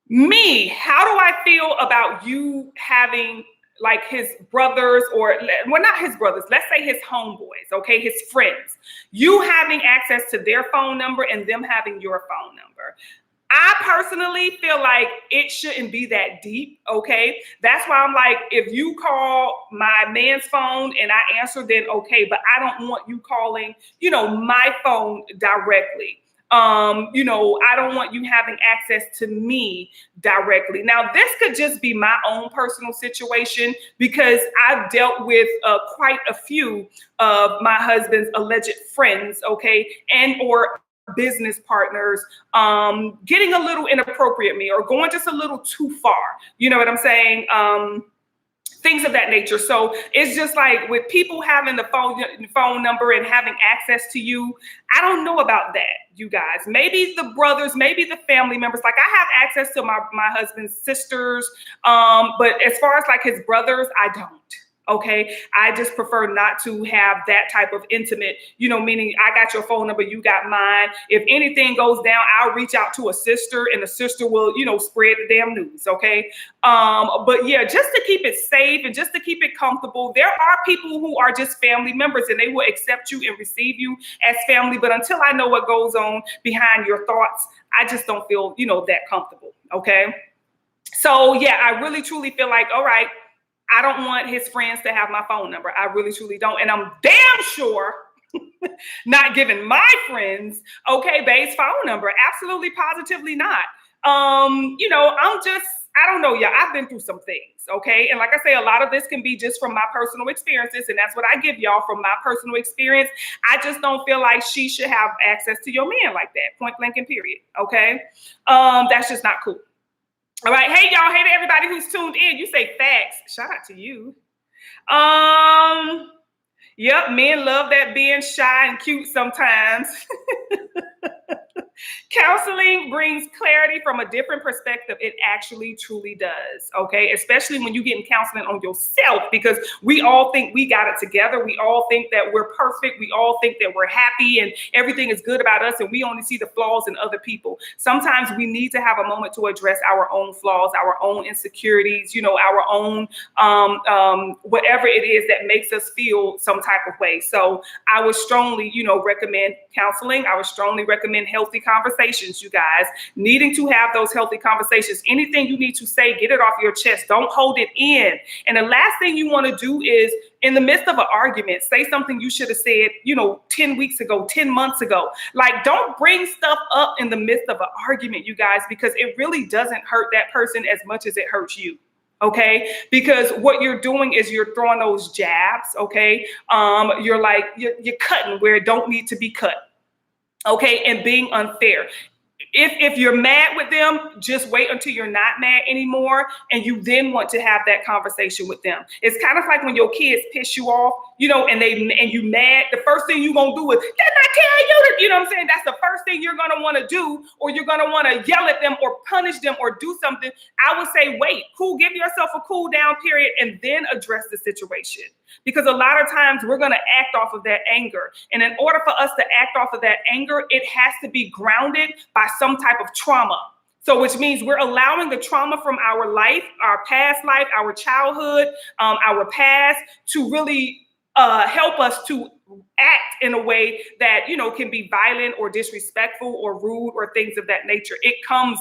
Speaker 1: how do I feel about you having like his brothers, or well, not his brothers, let's say his homeboys, okay, his friends, you having access to their phone number and them having your phone number. I personally feel like it shouldn't be that deep, okay? That's why I'm like, if you call my man's phone and I answer, then okay, but I don't want you calling, my phone directly. I don't want you having access to me directly. Now, this could just be my own personal situation, because I've dealt with quite a few of my husband's alleged friends, okay, and or business partners getting a little inappropriate me or going just a little too far. You know what I'm saying? Things of that nature. So it's just like with people having the phone number and having access to you, I don't know about that, you guys. Maybe the brothers, maybe the family members. Like I have access to my husband's sisters, but as far as like his brothers, I don't. Okay, I just prefer not to have that type of intimate, meaning I got your phone number, you got mine. If anything goes down, I'll reach out to a sister and the sister will, spread the damn news. Okay. But yeah, just to keep it safe and just to keep it comfortable, there are people who are just family members and they will accept you and receive you as family. But until I know what goes on behind your thoughts, I just don't feel, that comfortable. Okay. So yeah, I really truly feel like, all right, I don't want his friends to have my phone number. I really, truly don't. And I'm damn sure not giving my friends, okay, babe's phone number. Absolutely, positively not. I don't know, y'all. I've been through some things, okay? And like I say, a lot of this can be just from my personal experiences, and that's what I give y'all from my personal experience. I just don't feel like she should have access to your man like that, point blank and period, okay? That's just not cool. All right. Hey, y'all. Hey to everybody who's tuned in. You say facts. Shout out to you. Yep. Men love that being shy and cute sometimes. Counseling brings clarity from a different perspective. It actually truly does. Okay. Especially when you get in counseling on yourself, because we all think we got it together. We all think that we're perfect. We all think that we're happy and everything is good about us. And we only see the flaws in other people. Sometimes we need to have a moment to address our own flaws, our own insecurities, our own, whatever it is that makes us feel some type of way. So I would strongly, recommend counseling. I would strongly recommend healthy conversations, you guys, needing to have those healthy conversations. Anything you need to say, get it off your chest. Don't hold it in. And the last thing you want to do is, in the midst of an argument, say something you should have said, 10 weeks ago, 10 months ago. Like, don't bring stuff up in the midst of an argument, you guys, because it really doesn't hurt that person as much as it hurts you. Okay, because what you're doing is you're throwing those jabs. Okay, you're cutting where it don't need to be cut. Okay, and being unfair. If you're mad with them, just wait until you're not mad anymore, and you then want to have that conversation with them. It's kind of like when your kids piss you off, and you mad. The first thing you're gonna do is, didn't I tell you? You know what I'm saying? That's the first thing you're gonna want to do, or you're gonna want to yell at them or punish them or do something. I would say, wait, give yourself a cool down period, and then address the situation. Because a lot of times we're going to act off of that anger. And in order for us to act off of that anger, it has to be grounded by some type of trauma. So which means we're allowing the trauma from our life, our past life, our childhood, our past to really help us to act in a way that, can be violent or disrespectful or rude or things of that nature.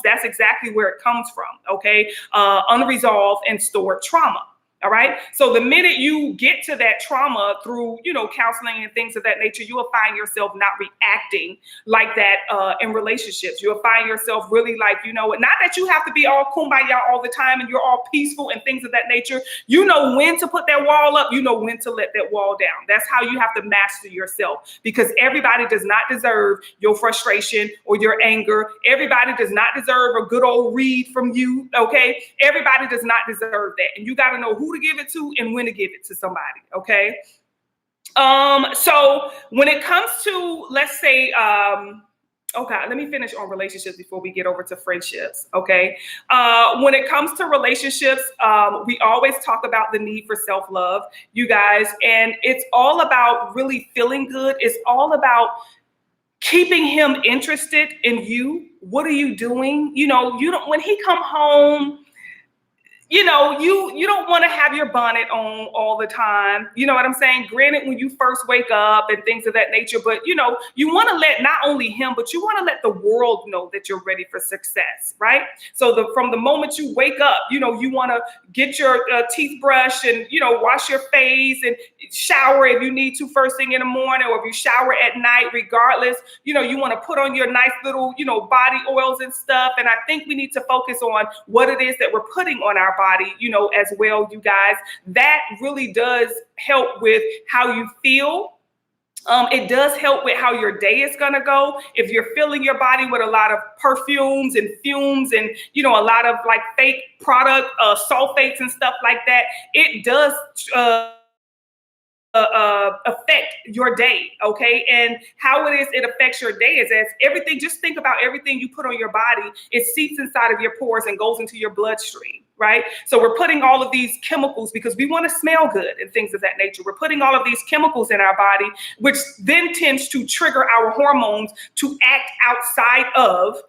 Speaker 1: That's exactly where it comes from. Okay. Unresolved and stored trauma. All right. So the minute you get to that trauma through, counseling and things of that nature, you will find yourself not reacting like that in relationships. You'll find yourself really like, not that you have to be all kumbaya all the time and you're all peaceful and things of that nature. You know when to put that wall up. You know when to let that wall down. That's how you have to master yourself, because everybody does not deserve your frustration or your anger. Everybody does not deserve a good old read from you. OK, everybody does not deserve that. And you got to know who to give it to and when to give it to somebody. Okay. So when it comes to, let's say, let me finish on relationships before we get over to friendships. Okay. When it comes to relationships, we always talk about the need for self-love, you guys, and it's all about really feeling good. It's all about keeping him interested in you. What are you doing? You don't, when he come home, you don't want to have your bonnet on all the time. You know what I'm saying? Granted, when you first wake up and things of that nature, but you want to let not only him, but you want to let the world know that you're ready for success, right? So from the moment you wake up, you want to get your teeth brushed and, wash your face and shower if you need to first thing in the morning, or if you shower at night, regardless, you want to put on your nice little, body oils and stuff. And I think we need to focus on what it is that we're putting on our body, as well, you guys. That really does help with how you feel. It does help with how your day is going to go. If you're filling your body with a lot of perfumes and fumes and, a lot of like fake product, sulfates and stuff like that, it does affect your day, okay? And how it affects your day is as everything, just think about everything you put on your body, it seeps inside of your pores and goes into your bloodstream, right? So we're putting all of these chemicals because we want to smell good and things of that nature. We're putting all of these chemicals in our body, which then tends to trigger our hormones to act outside of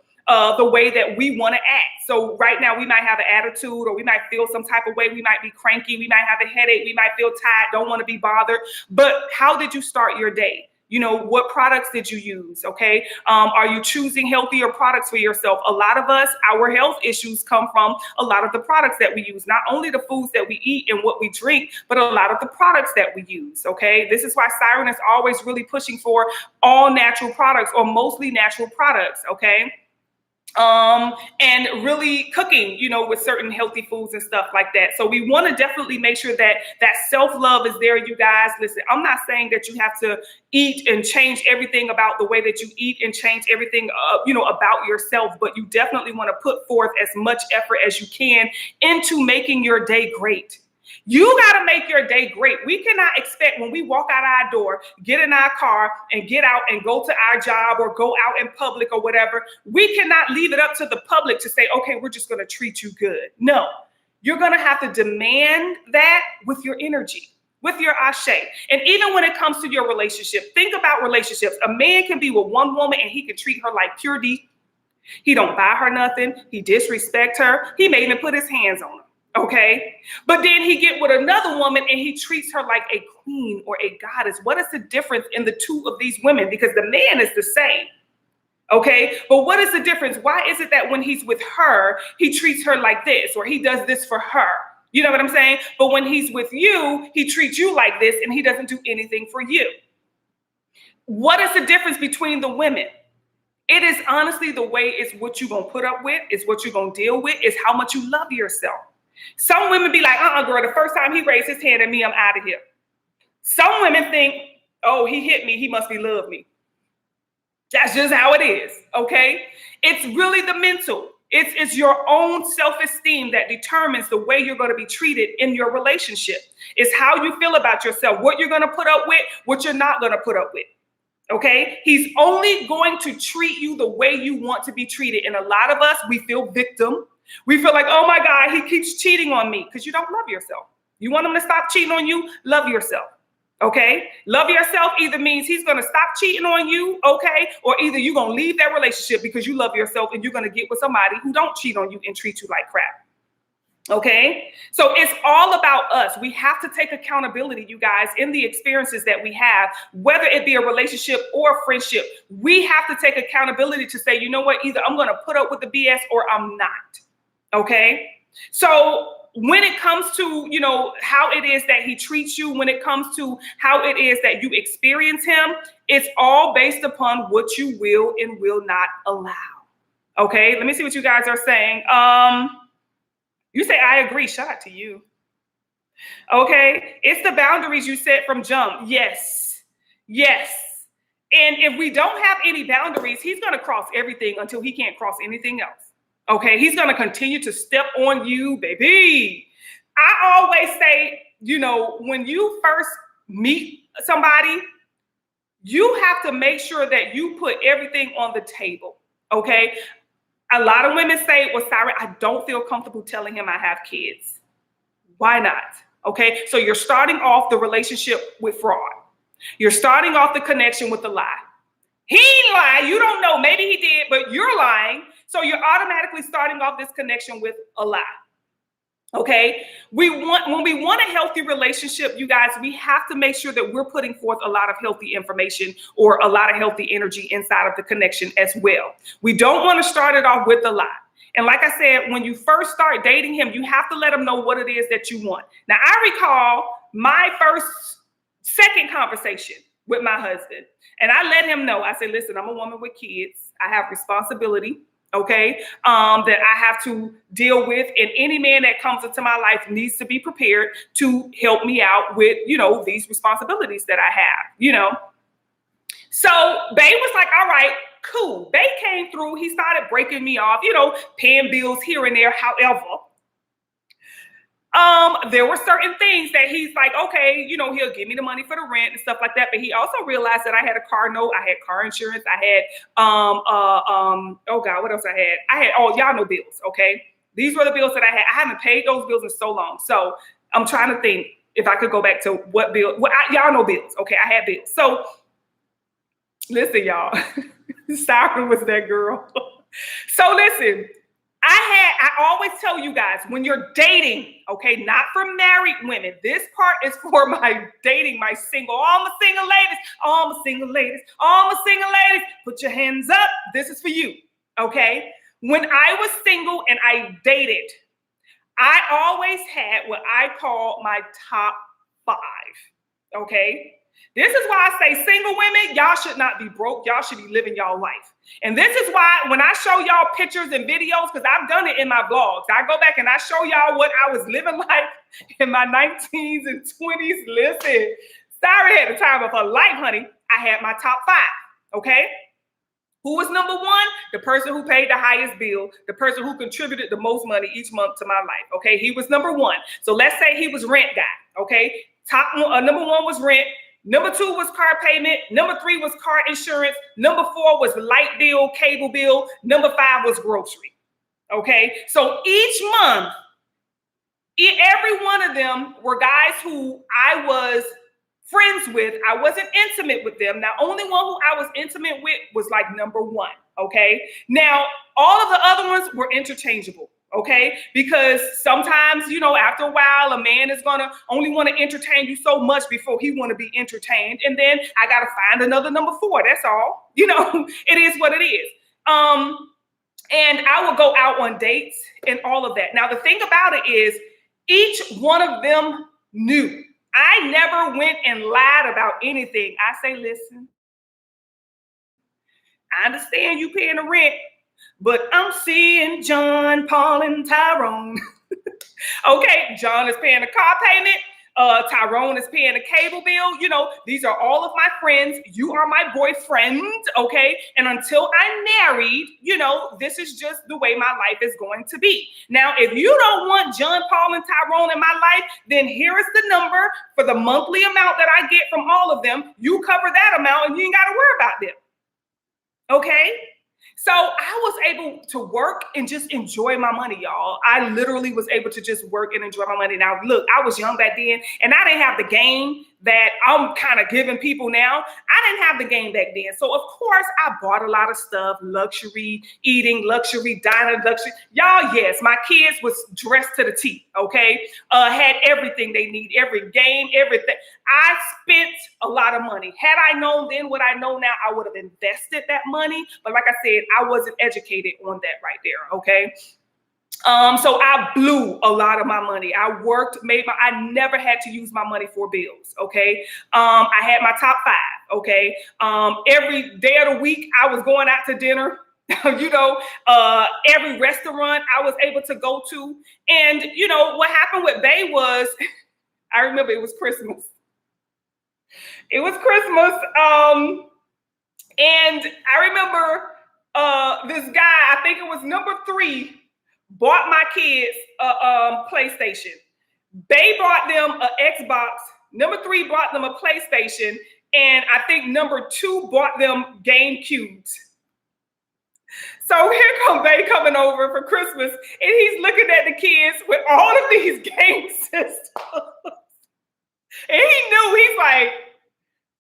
Speaker 1: the way that we want to act. So right now we might have an attitude, or we might feel some type of way. We might be cranky. We might have a headache. We might feel tired, don't want to be bothered. But how did you start your day? What products did you use? Okay. Are you choosing healthier products for yourself? A lot of us, our health issues come from a lot of the products that we use, not only the foods that we eat and what we drink, but a lot of the products that we use. Okay. This is why Sighren is always really pushing for all natural products, or mostly natural products. Okay. And really cooking, with certain healthy foods and stuff like that. So we want to definitely make sure that self-love is there, you guys. Listen, I'm not saying that you have to eat and change everything about the way that you eat and change everything, about yourself, but you definitely want to put forth as much effort as you can into making your day great. You got to make your day great. We cannot expect when we walk out our door, get in our car and get out and go to our job or go out in public or whatever. We cannot leave it up to the public to say, okay, we're just going to treat you good. No, you're going to have to demand that with your energy, with your ashe. And even when it comes to your relationship, think about relationships. A man can be with one woman and he can treat her like pure D. He don't buy her nothing. He disrespect her. He may even put his hands on her. Okay. But then he get with another woman and he treats her like a queen or a goddess. What is the difference in the two of these women? Because the man is the same. Okay. But what is the difference? Why is it that when he's with her, he treats her like this, or he does this for her? You know what I'm saying? But when he's with you, he treats you like this and he doesn't do anything for you. What is the difference between the women? It is honestly the way it's what you're going to put up with, it's what you're going to deal with, it's how much you love yourself. Some women be like, girl, the first time he raised his hand at me, I'm out of here. Some women think, oh, he hit me, he must be love me. That's just how it is, okay? It's really the mental. It's your own self-esteem that determines the way you're going to be treated in your relationship. It's how you feel about yourself, what you're going to put up with, what you're not going to put up with. Okay, he's only going to treat you the way you want to be treated. And a lot of us, we feel victim. We feel like, oh my God, he keeps cheating on me, because you don't love yourself. You want him to stop cheating on you? Love yourself. Okay, love yourself either means he's going to stop cheating on you. Okay, or either you're going to leave that relationship because you love yourself and you're going to get with somebody who don't cheat on you and treat you like crap. Okay, so it's all about us. We have to take accountability, you guys, in the experiences that we have, whether it be a relationship or a friendship. We have to take accountability to say, you know what, either I'm going to put up with the BS or I'm not. Okay, so when it comes to, how it is that he treats you, when it comes to how it is that you experience him, it's all based upon what you will and will not allow. Okay, let me see what you guys are saying. You say, I agree. Shout out to you. Okay. It's the boundaries you set from jump. Yes. Yes. And if we don't have any boundaries, he's going to cross everything until he can't cross anything else. Okay. He's going to continue to step on you, baby. I always say, when you first meet somebody, you have to make sure that you put everything on the table. Okay. A lot of women say, well, Siren, I don't feel comfortable telling him I have kids. Why not? Okay, so you're starting off the relationship with fraud. You're starting off the connection with the lie. He lied. You don't know. Maybe he did, but you're lying. So you're automatically starting off this connection with a lie. Okay, when we want a healthy relationship, you guys, we have to make sure that we're putting forth a lot of healthy information or a lot of healthy energy inside of the connection as well. We don't want to start it off with a lie. And like I said, when you first start dating him, you have to let him know what it is that you want. Now, I recall my second conversation with my husband, and I let him know. I said, listen, I'm a woman with kids. I have responsibility. Okay, that I have to deal with, and any man that comes into my life needs to be prepared to help me out with, these responsibilities that I have, So Bae was like, all right, cool. Bae came through. He started breaking me off, paying bills here and there. However, there were certain things that he's like, okay, he'll give me the money for the rent and stuff like that. But he also realized that I had a car note, I had car insurance, I had, oh God, what else I had? Y'all know bills, okay? These were the bills that I had. I haven't paid those bills in so long. So I'm trying to think if I could go back to what bill, y'all know bills, okay? I had bills. So listen, y'all, Siren was that girl. So listen, I always tell you guys, when you're dating, okay, not for married women, this part is for my dating, my single, all my single ladies, put your hands up. This is for you, okay? When I was single and I dated, I always had what I call my top 5, okay? This is why I say single women, y'all should not be broke. Y'all should be living y'all life. And this is why when I show y'all pictures and videos, because I've done it in my vlogs, I go back and I show y'all what I was living like in my 19s and 20s. Listen, Siren had the time of her life, honey. I had my top 5, okay? Who was number 1? The person who paid the highest bill, the person who contributed the most money each month to my life, okay? He was number 1. So let's say he was rent guy, okay? Number 1 was rent. Number 2 was car payment. Number 3 was car insurance. Number 4 was light bill, cable bill. Number 5 was grocery. Okay. So each month, every one of them were guys who I was friends with. I wasn't intimate with them. Now, only one who I was intimate with was like number 1. Okay. Now, all of the other ones were interchangeable. Okay, because sometimes, after a while, a man is going to only want to entertain you so much before he want to be entertained. And then I got to find another number 4. That's all. It is what it is. And I will go out on dates and all of that. Now, the thing about it is each one of them knew. I never went and lied about anything. I say, listen, I understand you paying the rent, but I'm seeing John, Paul, and Tyrone. Okay, John is paying the car payment. Tyrone is paying the cable bill. These are all of my friends. You are my boyfriend, okay? And until I'm married, this is just the way my life is going to be. Now, if you don't want John, Paul, and Tyrone in my life, then here is the number for the monthly amount that I get from all of them. You cover that amount and you ain't got to worry about them, okay? So I was able to work and just enjoy my money, y'all. I literally was able to just work and enjoy my money. Now, look, I was young back then, and I didn't have the game that I'm kind of giving people now. I didn't have the game back then. So, of course, I bought a lot of stuff, luxury eating, luxury dining, luxury. Y'all, yes, my kids was dressed to the T, okay? Had everything they need, every game, everything. I spent a lot of money. Had I known then what I know now, I would have invested that money. But like I said, I wasn't educated on that right there, okay? So I blew a lot of my money. I worked, I never had to use my money for bills, okay? I had my top 5, okay? Every day of the week, I was going out to dinner. Every restaurant I was able to go to. And, what happened with Bae was, I remember it was Christmas. It was Christmas. And I remember this guy, I think it was number 3, bought my kids a PlayStation. Bae bought them an Xbox. Number 3 bought them a PlayStation. And I think number 2 bought them GameCubes. So here come Bae coming over for Christmas, and he's looking at the kids with all of these game systems. And he knew, he's like,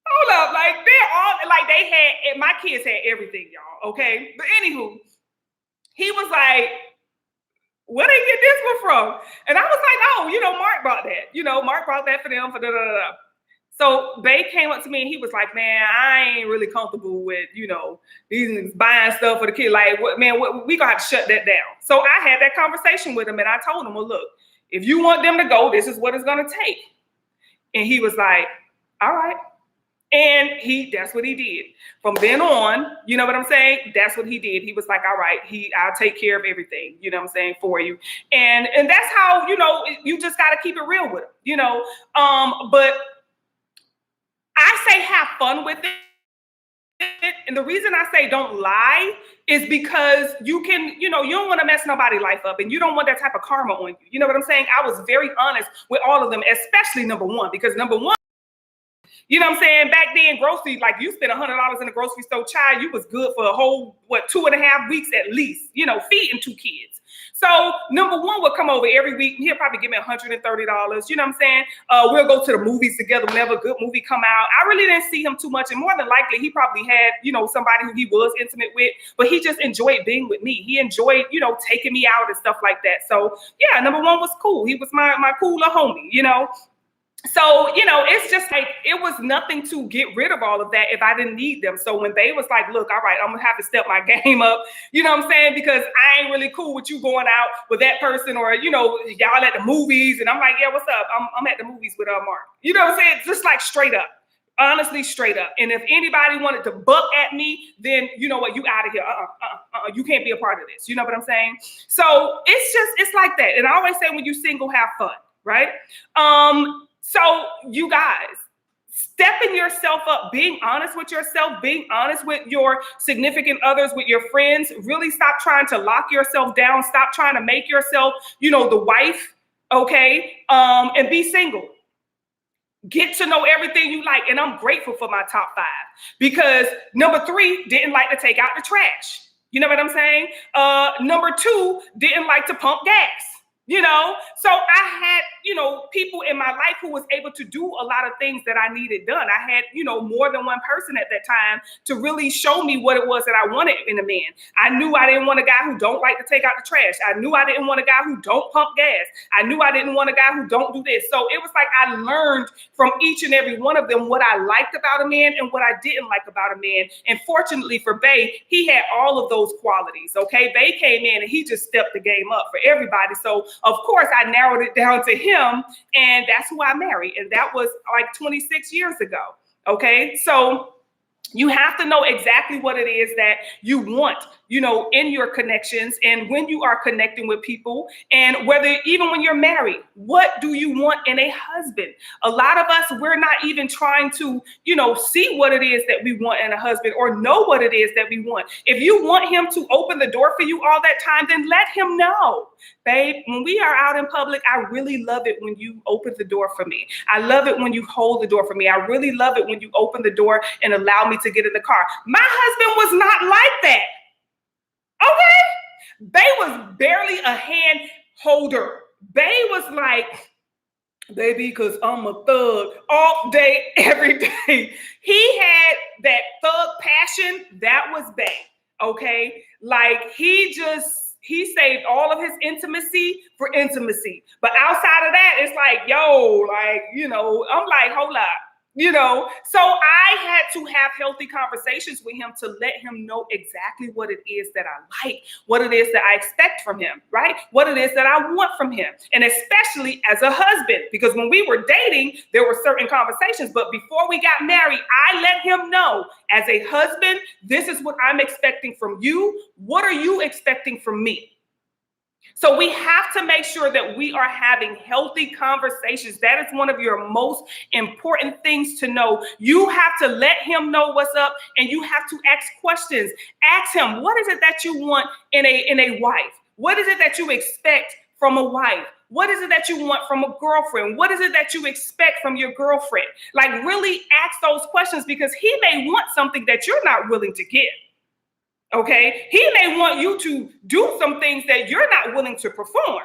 Speaker 1: hold up, like they're all, like they had, my kids had everything, y'all, okay? But anywho, he was like, Where they get this one from? And I was like, oh, Mark brought that. Mark brought that for them for da-da-da-da. So Bay came up to me and he was like, man, I ain't really comfortable with, these buying stuff for the kid. Like, we gonna have to shut that down. So I had that conversation with him and I told him, well, look, if you want them to go, this is what it's gonna take. And he was like, all right. And that's what he did. From then on, you know what I'm saying? That's what he did. He was like, all right, I'll take care of everything, you know what I'm saying, for you. And that's how, you just got to keep it real with him, but I say have fun with it. And the reason I say don't lie is because you don't want to mess nobody's life up and you don't want that type of karma on you. You know what I'm saying? I was very honest with all of them, especially number one, because number one, you know what I'm saying? Back then, groceries, like you spent $100 in a grocery store, child, you was good for a whole, 2.5 weeks at least, feeding 2 kids. So number one would come over every week. He'll probably give me $130. You know what I'm saying? We'll go to the movies together whenever a good movie come out. I really didn't see him too much. And more than likely, he probably had, somebody who he was intimate with, but he just enjoyed being with me. He enjoyed, taking me out and stuff like that. So yeah, number one was cool. He was my cooler homie, So, it's just like, it was nothing to get rid of all of that if I didn't need them. So when they was like, look, all right, I'm going to have to step my game up, you know what I'm saying? Because I ain't really cool with you going out with that person or, y'all at the movies. And I'm like, yeah, what's up? I'm at the movies with Mark. You know what I'm saying? Just like straight up, honestly, straight up. And if anybody wanted to buck at me, then you know what? You out of here. You can't be a part of this. You know what I'm saying? So it's like that. And I always say when you single, have fun, right? So you guys, stepping yourself up, being honest with yourself, being honest with your significant others, with your friends, really stop trying to lock yourself down. Stop trying to make yourself, the wife, okay? And be single. Get to know everything you like. And I'm grateful for my top 5 because number 3 didn't like to take out the trash. You know what I'm saying? Number 2 didn't like to pump gas. So I had, people in my life who was able to do a lot of things that I needed done. I had, more than one person at that time to really show me what it was that I wanted in a man. I knew I didn't want a guy who don't like to take out the trash. I knew I didn't want a guy who don't pump gas. I knew I didn't want a guy who don't do this. So it was like I learned from each and every one of them what I liked about a man and what I didn't like about a man. And fortunately for Bay, he had all of those qualities, okay? Bay came in and he just stepped the game up for everybody. So of course, I narrowed it down to him, and that's who I married. And that was like 26 years ago. Okay, so you have to know exactly what it is that you want, in your connections and when you are connecting with people, and whether even when you're married, what do you want in a husband? A lot of us, we're not even trying to, see what it is that we want in a husband or know what it is that we want. If you want him to open the door for you all that time, then let him know. Babe, when we are out in public, I really love it when you open the door for me. I love it when you hold the door for me. I really love it when you open the door and allow me to get in the car. My husband was not like that. Okay? Bay was barely a hand holder. Bay was like, baby, because I'm a thug all day, every day. He had that thug passion. That was Bay. Okay? Like he saved all of his intimacy for intimacy. But outside of that, it's like, I'm like, hold up. So I had to have healthy conversations with him to let him know exactly what it is that I like, what it is that I expect from him, right? What it is that I want from him. And especially as a husband, because when we were dating, there were certain conversations, but before we got married, I let him know as a husband, this is what I'm expecting from you. What are you expecting from me? So we have to make sure that we are having healthy conversations. That is one of your most important things to know. You have to let him know what's up, and you have to ask questions. Ask him, what is it that you want in a wife? What is it that you expect from a wife? What is it that you want from a girlfriend? What is it that you expect from your girlfriend? Like really ask those questions, because he may want something that you're not willing to give. Okay, he may want you to do some things that you're not willing to perform,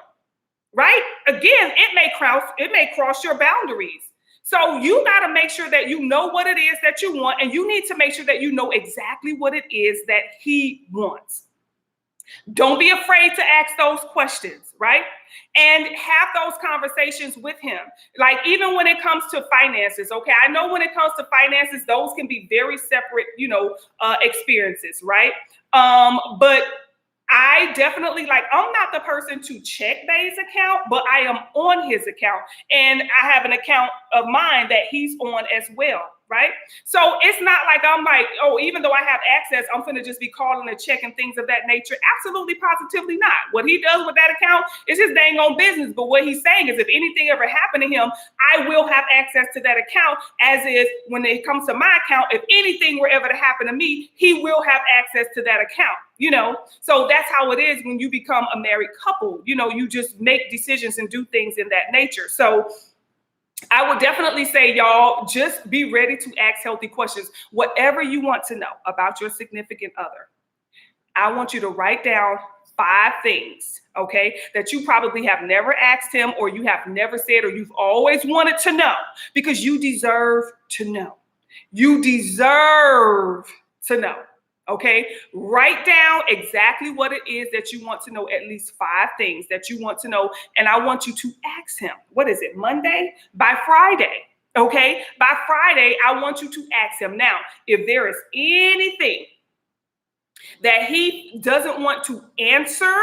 Speaker 1: right? Again, it may cross your boundaries. So you got to make sure that you know what it is that you want, and you need to make sure that you know exactly what it is that he wants. Don't be afraid to ask those questions, right? And have those conversations with him. Like, even when it comes to finances, okay? I know when it comes to finances, those can be very separate, experiences, right? But I definitely, like, I'm not the person to check Bay's account, but I am on his account. And I have an account of mine that he's on as well, right? So it's not like I'm like, oh, even though I have access, I'm going to just be calling and checking things of that nature. Absolutely, positively not. What he does with that account is his dang on business. But what he's saying is, if anything ever happened to him, I will have access to that account, as is when it comes to my account. If anything were ever to happen to me, he will have access to that account. So that's how it is when you become a married couple. You just make decisions and do things in that nature. So I would definitely say, y'all, just be ready to ask healthy questions. Whatever you want to know about your significant other, I want you to write down 5 things, okay, that you probably have never asked him, or you have never said, or you've always wanted to know, because you deserve to know. You deserve to know. Okay, write down exactly what it is that you want to know, at least 5 things that you want to know. And I want you to ask him, what is it, Monday? By Friday. Okay, by Friday, I want you to ask him. Now, if there is anything that he doesn't want to answer,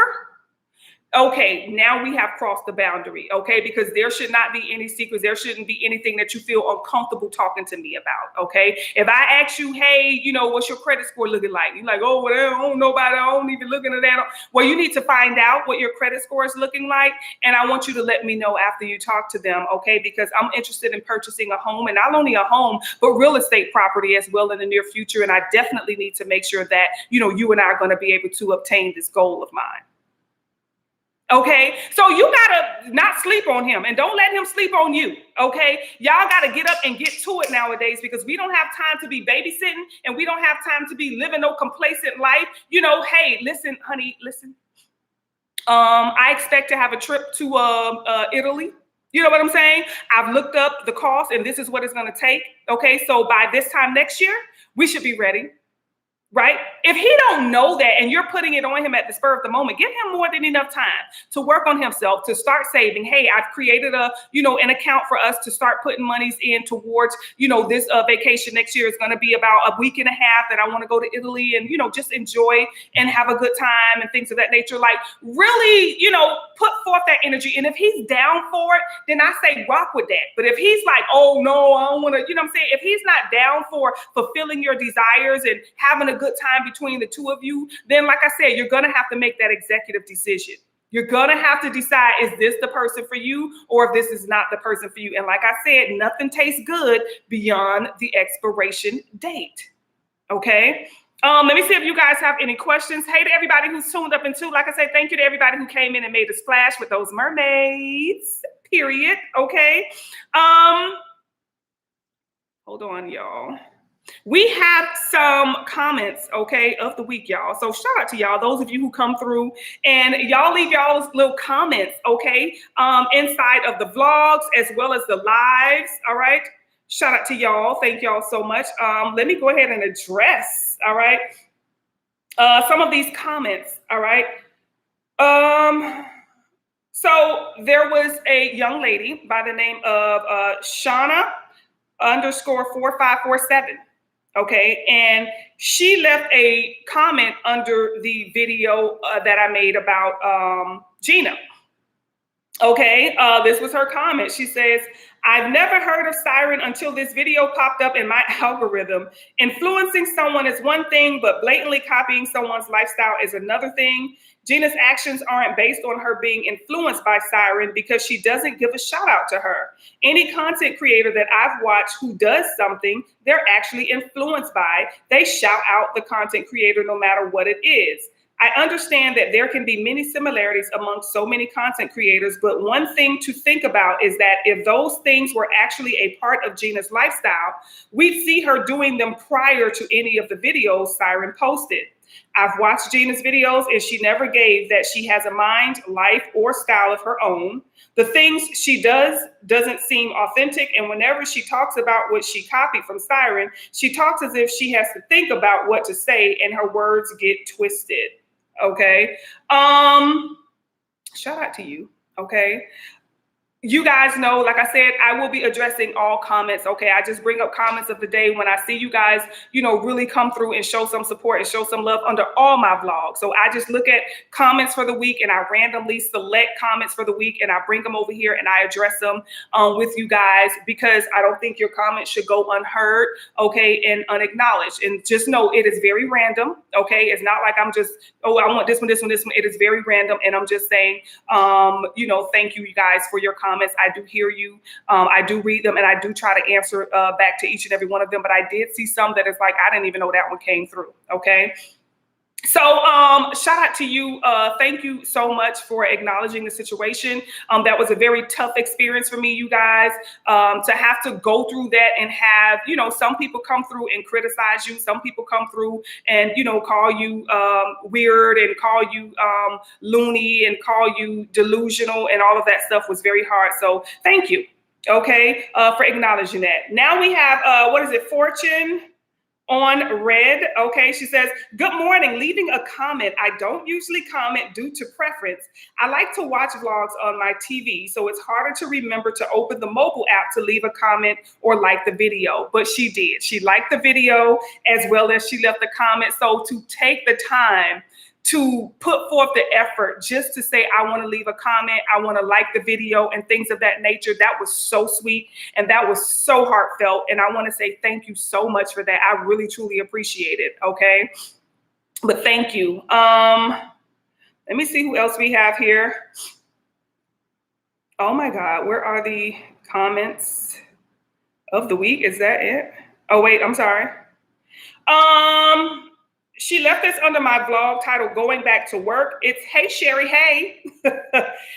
Speaker 1: okay, now we have crossed the boundary, okay? Because there should not be any secrets. There shouldn't be anything that you feel uncomfortable talking to me about, okay? If I ask you, hey, what's your credit score looking like? You're like, oh, well, I don't know about it. I don't even look into that. Well, you need to find out what your credit score is looking like. And I want you to let me know after you talk to them, okay? Because I'm interested in purchasing a home, and not only a home, but real estate property as well in the near future. And I definitely need to make sure that, you and I are going to be able to obtain this goal of mine. Okay, so you gotta not sleep on him, and don't let him sleep on you. Okay, y'all gotta get up and get to it nowadays, because we don't have time to be babysitting, and we don't have time to be living no complacent life. Hey, listen, honey, listen. I expect to have a trip to Italy. You know what I'm saying? I've looked up the cost, and this is what it's gonna take. Okay, so by this time next year, we should be ready. Right? If he don't know that, and you're putting it on him at the spur of the moment, give him more than enough time to work on himself, to start saving. Hey, I've created an account for us to start putting monies in towards, this vacation next year is going to be about a week and a half that I want to go to Italy and, just enjoy and have a good time and things of that nature. Like, really, put forth that energy. And if he's down for it, then I say rock with that. But if he's like, oh no, I don't want to, if he's not down for fulfilling your desires and having a good time between the two of you, then like I said, you're going to have to make that executive decision. You're going to have to decide, is this the person for you, or if this is not the person for you? And like I said, nothing tastes good beyond the expiration date. Okay. Let me see if you guys have any questions. Hey to everybody who's tuned up into, like I said, thank you to everybody who came in and made a splash with those mermaids, period. Okay. Hold on, y'all. We have some comments, okay, of the week, y'all. So shout out to y'all, those of you who come through, and y'all leave y'all's little comments, okay, inside of the vlogs as well as the lives, all right? Shout out to y'all. Thank y'all so much. Let me go ahead and address, all right, some of these comments, all right? So there was a young lady by the name of Shauna_4547. Okay, and she left a comment under the video that I made about Gina. Okay, this was her comment. She says, I've never heard of Sighren until this video popped up in my algorithm. Influencing someone is one thing, but blatantly copying someone's lifestyle is another thing. Gina's actions aren't based on her being influenced by Sighren because she doesn't give a shout out to her. Any content creator that I've watched who does something they're actually influenced by, they shout out the content creator no matter what it is. I understand that there can be many similarities among so many content creators, but one thing to think about is that if those things were actually a part of Gina's lifestyle, we'd see her doing them prior to any of the videos Sighren posted. I've watched Gina's videos and she never gave that she has a mind, life, or style of her own. The things she does doesn't seem authentic, and whenever she talks about what she copied from Sighren, she talks as if she has to think about what to say and her words get twisted. Okay. Shout out to you. Okay. You guys know, like I said, I will be addressing all comments. Okay, I just bring up comments of the day when I see you guys, really come through and show some support and show some love under all my vlogs. So I just look at comments for the week and I randomly select comments for the week and I bring them over here and I address them with you guys, because I don't think your comments should go unheard, okay, and unacknowledged. And just know it is very random. Okay, it's not like I'm just, I want this one, this one, this one. It is very random, and I'm just saying, thank you guys for your comments. I do hear you. I do read them, and I do try to answer back to each and every one of them. But I did see some that is like, I didn't even know that one came through. Okay. So shout out to you. Thank you so much for acknowledging the situation. That was a very tough experience for me, you guys, to have to go through that and have, some people come through and criticize you. Some people come through and, call you weird and call you loony and call you delusional, and all of that stuff was very hard. So thank you. Okay. For acknowledging that. Now we have, Fortune on red. Okay, she says, good morning, leaving a comment. I don't usually comment due to preference. I like to watch vlogs on my TV, so it's harder to remember to open the mobile app to leave a comment or like the video. But she did. She liked the video as well as she left the comment. So to take the time to put forth the effort just to say, I want to leave a comment, I want to like the video and things of that nature, that was so sweet and that was so heartfelt. And I want to say thank you so much for that. I really, truly appreciate it. Okay. But thank you. Let me see who else we have here. Oh my God, where are the comments of the week? Is that it? Oh, wait, I'm sorry. She left this under my vlog titled Going Back to Work. It's, hey, Sherry, hey.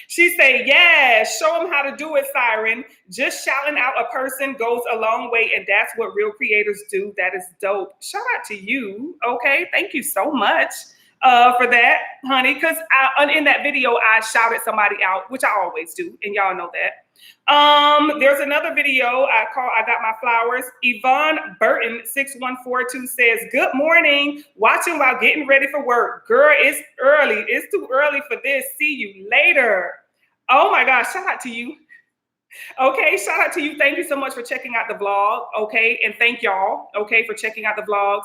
Speaker 1: She said, yeah, show them how to do it, Siren. Just shouting out a person goes a long way, and that's what real creators do. That is dope. Shout out to you. Okay, thank you so much for that, honey, because in that video, I shouted somebody out, which I always do, and y'all know that. There's another video I got my flowers. Yvonne Burton 6142 says, good morning, watching while getting ready for work. Girl, it's early. It's too early for this. See you later. Oh my gosh, shout out to you. Okay, shout out to you. Thank you so much for checking out the vlog. Okay, and thank y'all, okay, for checking out the vlogs.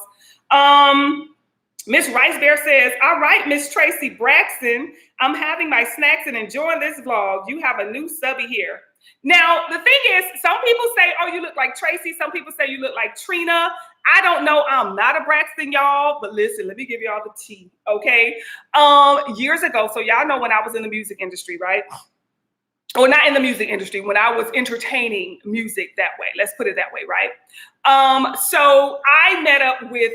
Speaker 1: Miss Rice Bear says, all right, Miss Tracy Braxton, I'm having my snacks and enjoying this vlog. You have a new subby here. Now, the thing is, some people say, oh, you look like Tracy. Some people say you look like Trina. I don't know. I'm not a Braxton, y'all. But listen, let me give y'all the tea, okay? Years ago, so y'all know when I was in the music industry, right? Or not in the music industry, when I was entertaining music that way. Let's put it that way, right? So I met up with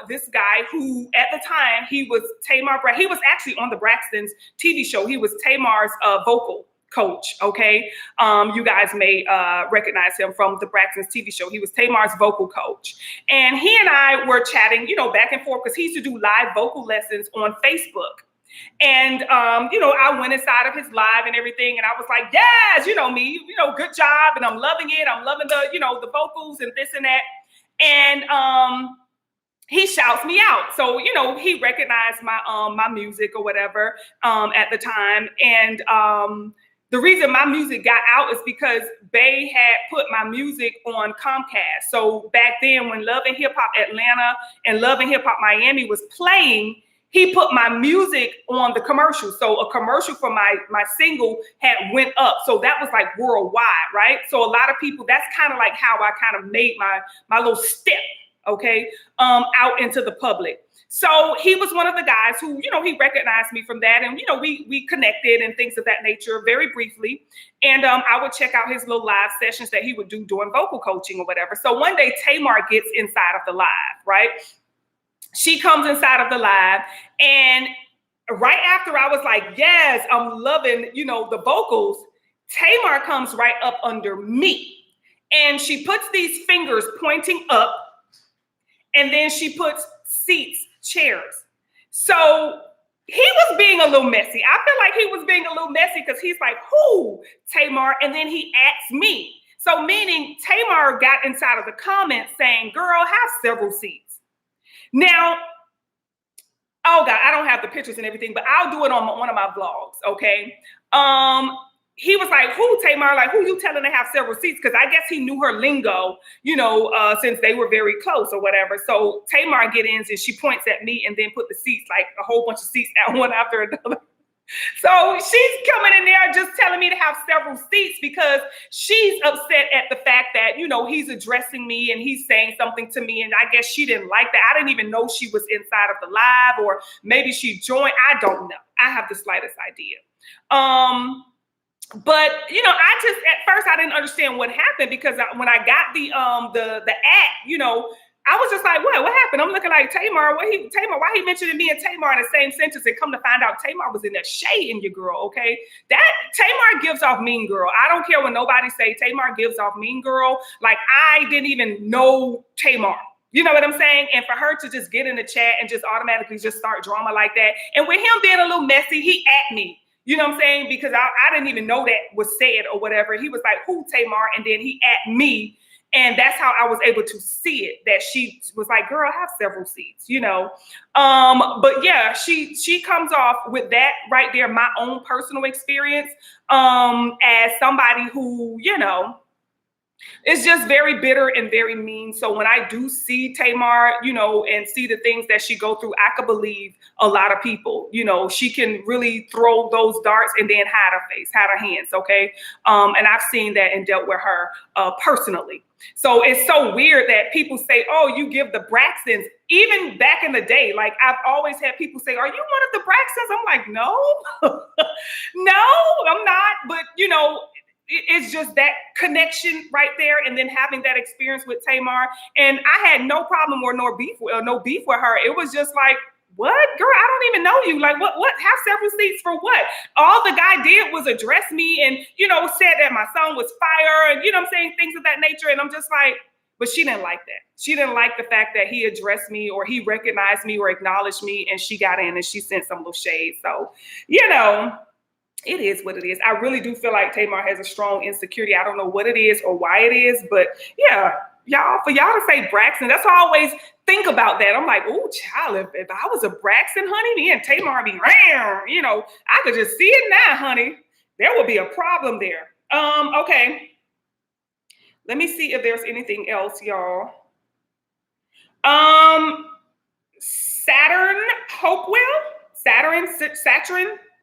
Speaker 1: this guy who, at the time, he was Tamar. He was actually on the Braxton's TV show. He was Tamar's vocal coach, okay? You guys may recognize him from the Braxton's TV show. He was Tamar's vocal coach. And he and I were chatting, back and forth, because he used to do live vocal lessons on Facebook. And, I went inside of his live and everything, and I was like, yes, me, good job. And I'm loving it. I'm loving the, the vocals and this and that. And he shouts me out. So, he recognized my music or whatever at the time. And the reason my music got out is because Bay had put my music on Comcast. So back then, when Love and Hip Hop Atlanta and Love and Hip Hop Miami was playing, he put my music on the commercial. So a commercial for my single had went up. So that was like worldwide, right? So a lot of people, that's kind of like how I kind of made my little step, okay, out into the public. So he was one of the guys who, he recognized me from that. And, we connected and things of that nature very briefly. And I would check out his little live sessions that he would do during vocal coaching or whatever. So one day Tamar gets inside of the live, right? She comes inside of the live, and right after I was like, yes, I'm loving, the vocals, Tamar comes right up under me, and she puts these fingers pointing up, and then she puts seats, chairs. So he was being a little messy. I feel like he was being a little messy because he's like, who, Tamar? And then he asked me. So meaning Tamar got inside of the comments saying, girl, have several seats. Now, Oh God, I don't have the pictures and everything, but I'll do it on one of my vlogs, okay? He was like, who, Tamar? Like, who you telling to have several seats? Because I guess he knew her lingo, since they were very close or whatever. So Tamar gets in and she points at me and then put the seats, like a whole bunch of seats down one after another. So she's coming in there just telling me to have several seats because she's upset at the fact that, he's addressing me and he's saying something to me. And I guess she didn't like that. I didn't even know she was inside of the live, or maybe she joined. I don't know. I have the slightest idea. But I just, at first I didn't understand what happened because when I got the act, I was just like, what happened? I'm looking like Tamar, why he mentioning me and Tamar in the same sentence, and come to find out Tamar was in there shading your girl, okay? That Tamar gives off mean girl. I don't care what nobody say, Tamar gives off mean girl. Like, I didn't even know Tamar. You know what I'm saying? And for her to just get in the chat and just automatically just start drama like that. And with him being a little messy, he at me. You know what I'm saying? Because I didn't even know that was said or whatever. He was like, who, Tamar? And then he at me. And that's how I was able to see it, that she was like, girl, have several seats, But yeah, she comes off with that right there, my own personal experience, as somebody who, is just very bitter and very mean. So when I do see Tamar, and see the things that she go through, I could believe a lot of people. She can really throw those darts and then hide her face, hide her hands, okay? And I've seen that and dealt with her personally. So it's so weird that people say, oh, you give the Braxtons, even back in the day. Like, I've always had people say, are you one of the Braxtons? I'm like, no, no, I'm not. But, it's just that connection right there. And then having that experience with Tamar. And I had no problem or no beef with her. It was just like, what, girl, I don't even know you. Like, what, have several seats for what? All the guy did was address me and, said that my song was fire and, I'm saying, things of that nature. And I'm just like, but she didn't like that. She didn't like the fact that he addressed me or he recognized me or acknowledged me, and she got in and she sent some little shade. So, it is what it is. I really do feel like Tamar has a strong insecurity. I don't know what it is or why it is, but yeah, for y'all to say Braxton, that's why I always think about that. I'm like, oh, child, if I was a Braxton, honey, me and Tamar be rare. I could just see it now, honey. There would be a problem there. Okay. Let me see if there's anything else, y'all. Saturn Hopewell,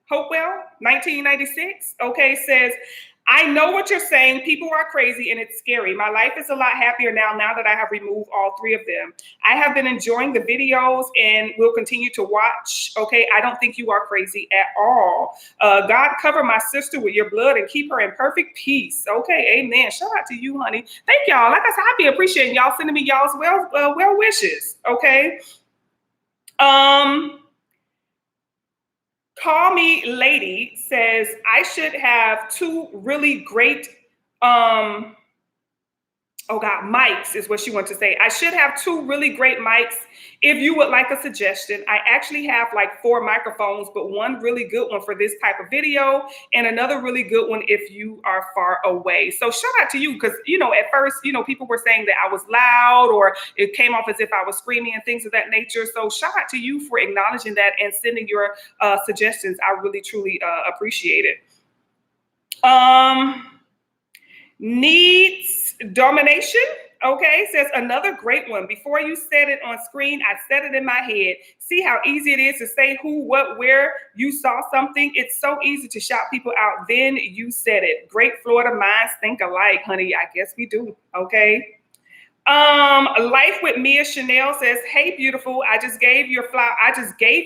Speaker 1: 1996, okay, says, I know what you're saying. People are crazy and it's scary. My life is a lot happier now that I have removed all three of them. I have been enjoying the videos and will continue to watch. Okay, I don't think you are crazy at all. God, cover my sister with your blood and keep her in perfect peace. Okay, amen. Shout out to you, honey. Thank y'all. Like I said, I be appreciating y'all sending me y'all's well wishes. Okay. Call Me Lady says, I should have two really great, mics is what she wants to say. I should have two really great mics. If you would like a suggestion, I actually have like 4 microphones, but one really good one for this type of video and another really good one if you are far away. So shout out to you because, at first, people were saying that I was loud or it came off as if I was screaming and things of that nature. So shout out to you for acknowledging that and sending your suggestions. I really, truly appreciate it. Needs Domination, okay, says another great one. Before you said it on screen, I said it in my head. See how easy it is to say who, what, where you saw something. It's so easy to shout people out. Then you said it. Great Florida minds think alike, honey. I guess we do, okay. Life with Mia Chanel says, hey, beautiful. I just gave you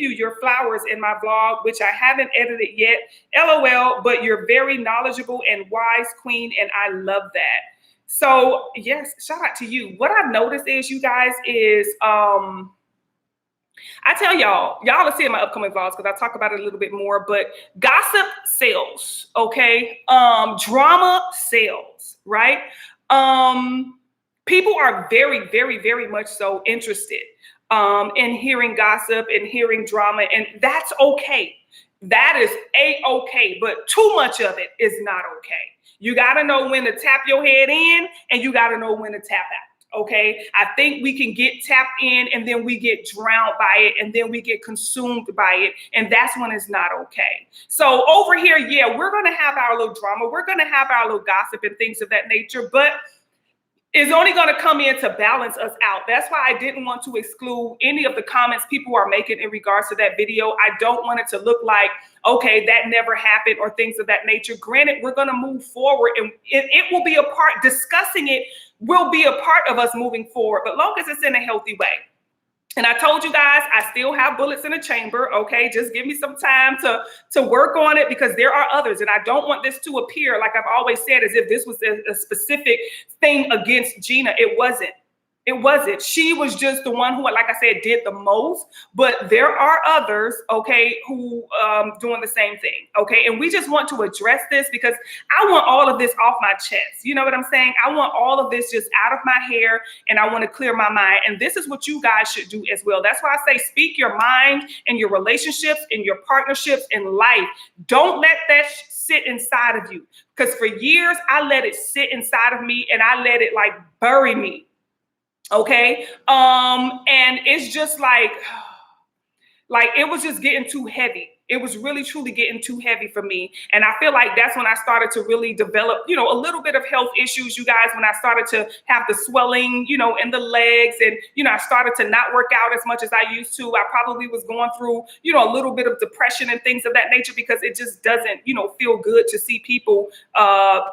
Speaker 1: your flowers in my vlog, which I haven't edited yet. LOL, but you're very knowledgeable and wise, queen, and I love that. So yes, shout out to you. What I've noticed is, you guys, is I tell y'all will see in my upcoming vlogs because I talk about it a little bit more, but gossip sells, okay? Drama sells, right? People are very, very, very much so interested in hearing gossip and hearing drama, and that's okay. That is A-okay, but too much of it is not okay. You got to know when to tap your head in and you got to know when to tap okay? I think we can get tapped in and then we get drowned by it and then we get consumed by it. And that's when it's not okay. So over here, yeah, we're going to have our little drama. We're going to have our little gossip and things of that nature, but it's only going to come in to balance us out. That's why I didn't want to exclude any of the comments people are making in regards to that video. I don't want it to look like, okay, that never happened or things of that nature. Granted, we're going to move forward and it will be a part, discussing it will be a part of us moving forward, but long as it's in a healthy way. And I told you guys, I still have bullets in the chamber, okay? Just give me some time to work on it because there are others. And I don't want this to appear, like I've always said, as if this was a specific thing against Gina. It wasn't. It wasn't. She was just the one who, like I said, did the most. But there are others, okay, who doing the same thing, okay? And we just want to address this because I want all of this off my chest. You know what I'm saying? I want all of this just out of my hair and I want to clear my mind. And this is what you guys should do as well. That's why I say speak your mind in your relationships, in your partnerships, in life. Don't let that sit inside of you. Because for years, I let it sit inside of me and I let it like bury me. Okay. And it's just like it was just getting too heavy. It was really, truly getting too heavy for me. And I feel like that's when I started to really develop, you know, a little bit of health issues, you guys, when I started to have the swelling, you know, in the legs and, you know, I started to not work out as much as I used to. I probably was going through, you know, a little bit of depression and things of that nature because it just doesn't, you know, feel good to see people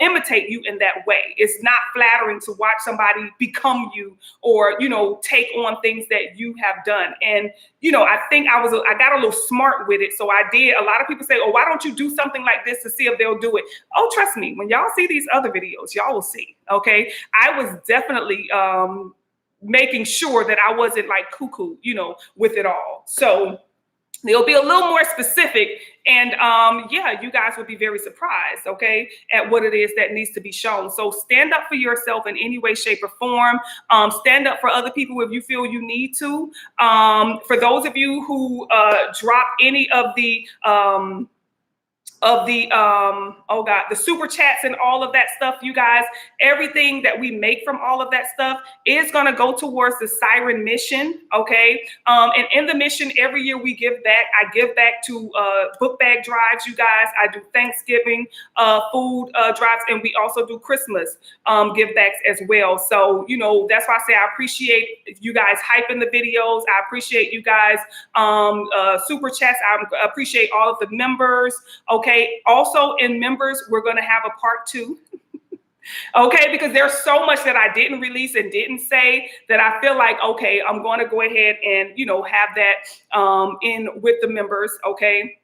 Speaker 1: imitate you in that way. It's not flattering to watch somebody become you or, you know, take on things that you have done. And, you know, I think I got a little smart with it. So I did. A lot of people say, oh, why don't you do something like this to see if they'll do it? Oh, trust me, when y'all see these other videos, y'all will see. Okay. I was definitely making sure that I wasn't like cuckoo, you know, with it all. So they'll be a little more specific. And yeah, you guys will be very surprised, okay, at what it is that needs to be shown. So stand up for yourself in any way, shape, or form. Stand up for other people if you feel you need to. For those of you who drop any of the the super chats and all of that stuff, you guys, everything that we make from all of that stuff is going to go towards the Siren mission. Okay. And in the mission, every year we give back. I give back to book bag drives, you guys. I do Thanksgiving food drives, and we also do Christmas give backs as well. So, you know, that's why I say I appreciate you guys hyping the videos. I appreciate you guys super chats. I appreciate all of the members. Okay. Also in members, we're going to have a part 2. Okay, because there's so much that I didn't release and didn't say that I feel like, okay, I'm going to go ahead and, you know, have that in with the members. Okay.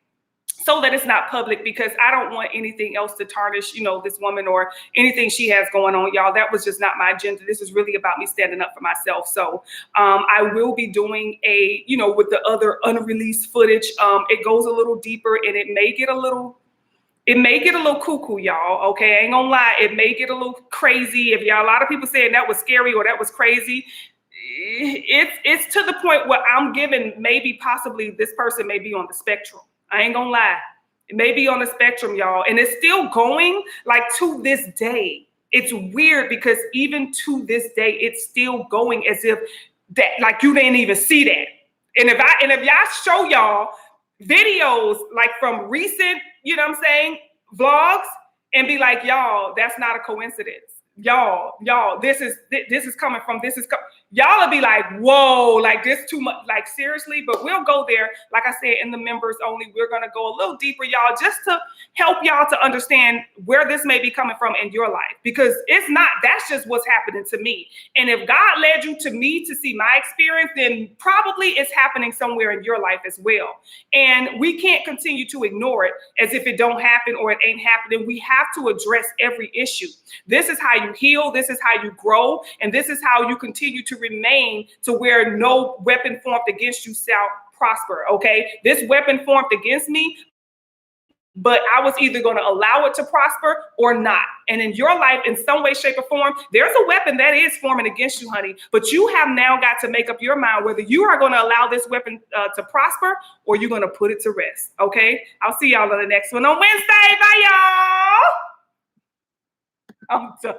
Speaker 1: So that it's not public, because I don't want anything else to tarnish, you know, this woman or anything she has going on, y'all. That was just not my agenda. This is really about me standing up for myself. So I will be doing a, you know, with the other unreleased footage. It goes a little deeper and it may get a little cuckoo, y'all. Okay, I ain't gonna lie. It may get a little crazy. If y'all, a lot of people saying that was scary or that was crazy. It's to the point where I'm giving possibly this person may be on the spectrum. I ain't gonna lie. It may be on the spectrum, y'all. And it's still going like to this day. It's weird because even to this day, it's still going as if that, like you didn't even see that. And if y'all show y'all videos like from recent, you know what I'm saying, vlogs, and be like, y'all, that's not a coincidence. Y'all, this is coming from, y'all will be like, whoa, like this too much, like seriously. But we'll go there, like I said, in the members only. We're going to go a little deeper, y'all, just to help y'all to understand where this may be coming from in your life, because that's just what's happening to me. And if God led you to me to see my experience, then probably it's happening somewhere in your life as well. And we can't continue to ignore it as if it don't happen or it ain't happening. We have to address every issue. This is how you heal. This is how you grow. And this is how you continue to remain to where no weapon formed against you shall prosper. Okay. This weapon formed against me, but I was either going to allow it to prosper or not. And in your life, in some way, shape, or form, there's a weapon that is forming against you, honey. But you have now got to make up your mind whether you are going to allow this weapon to prosper or you're going to put it to rest. Okay. I'll see y'all on the next one on Wednesday. Bye, y'all. I'm done.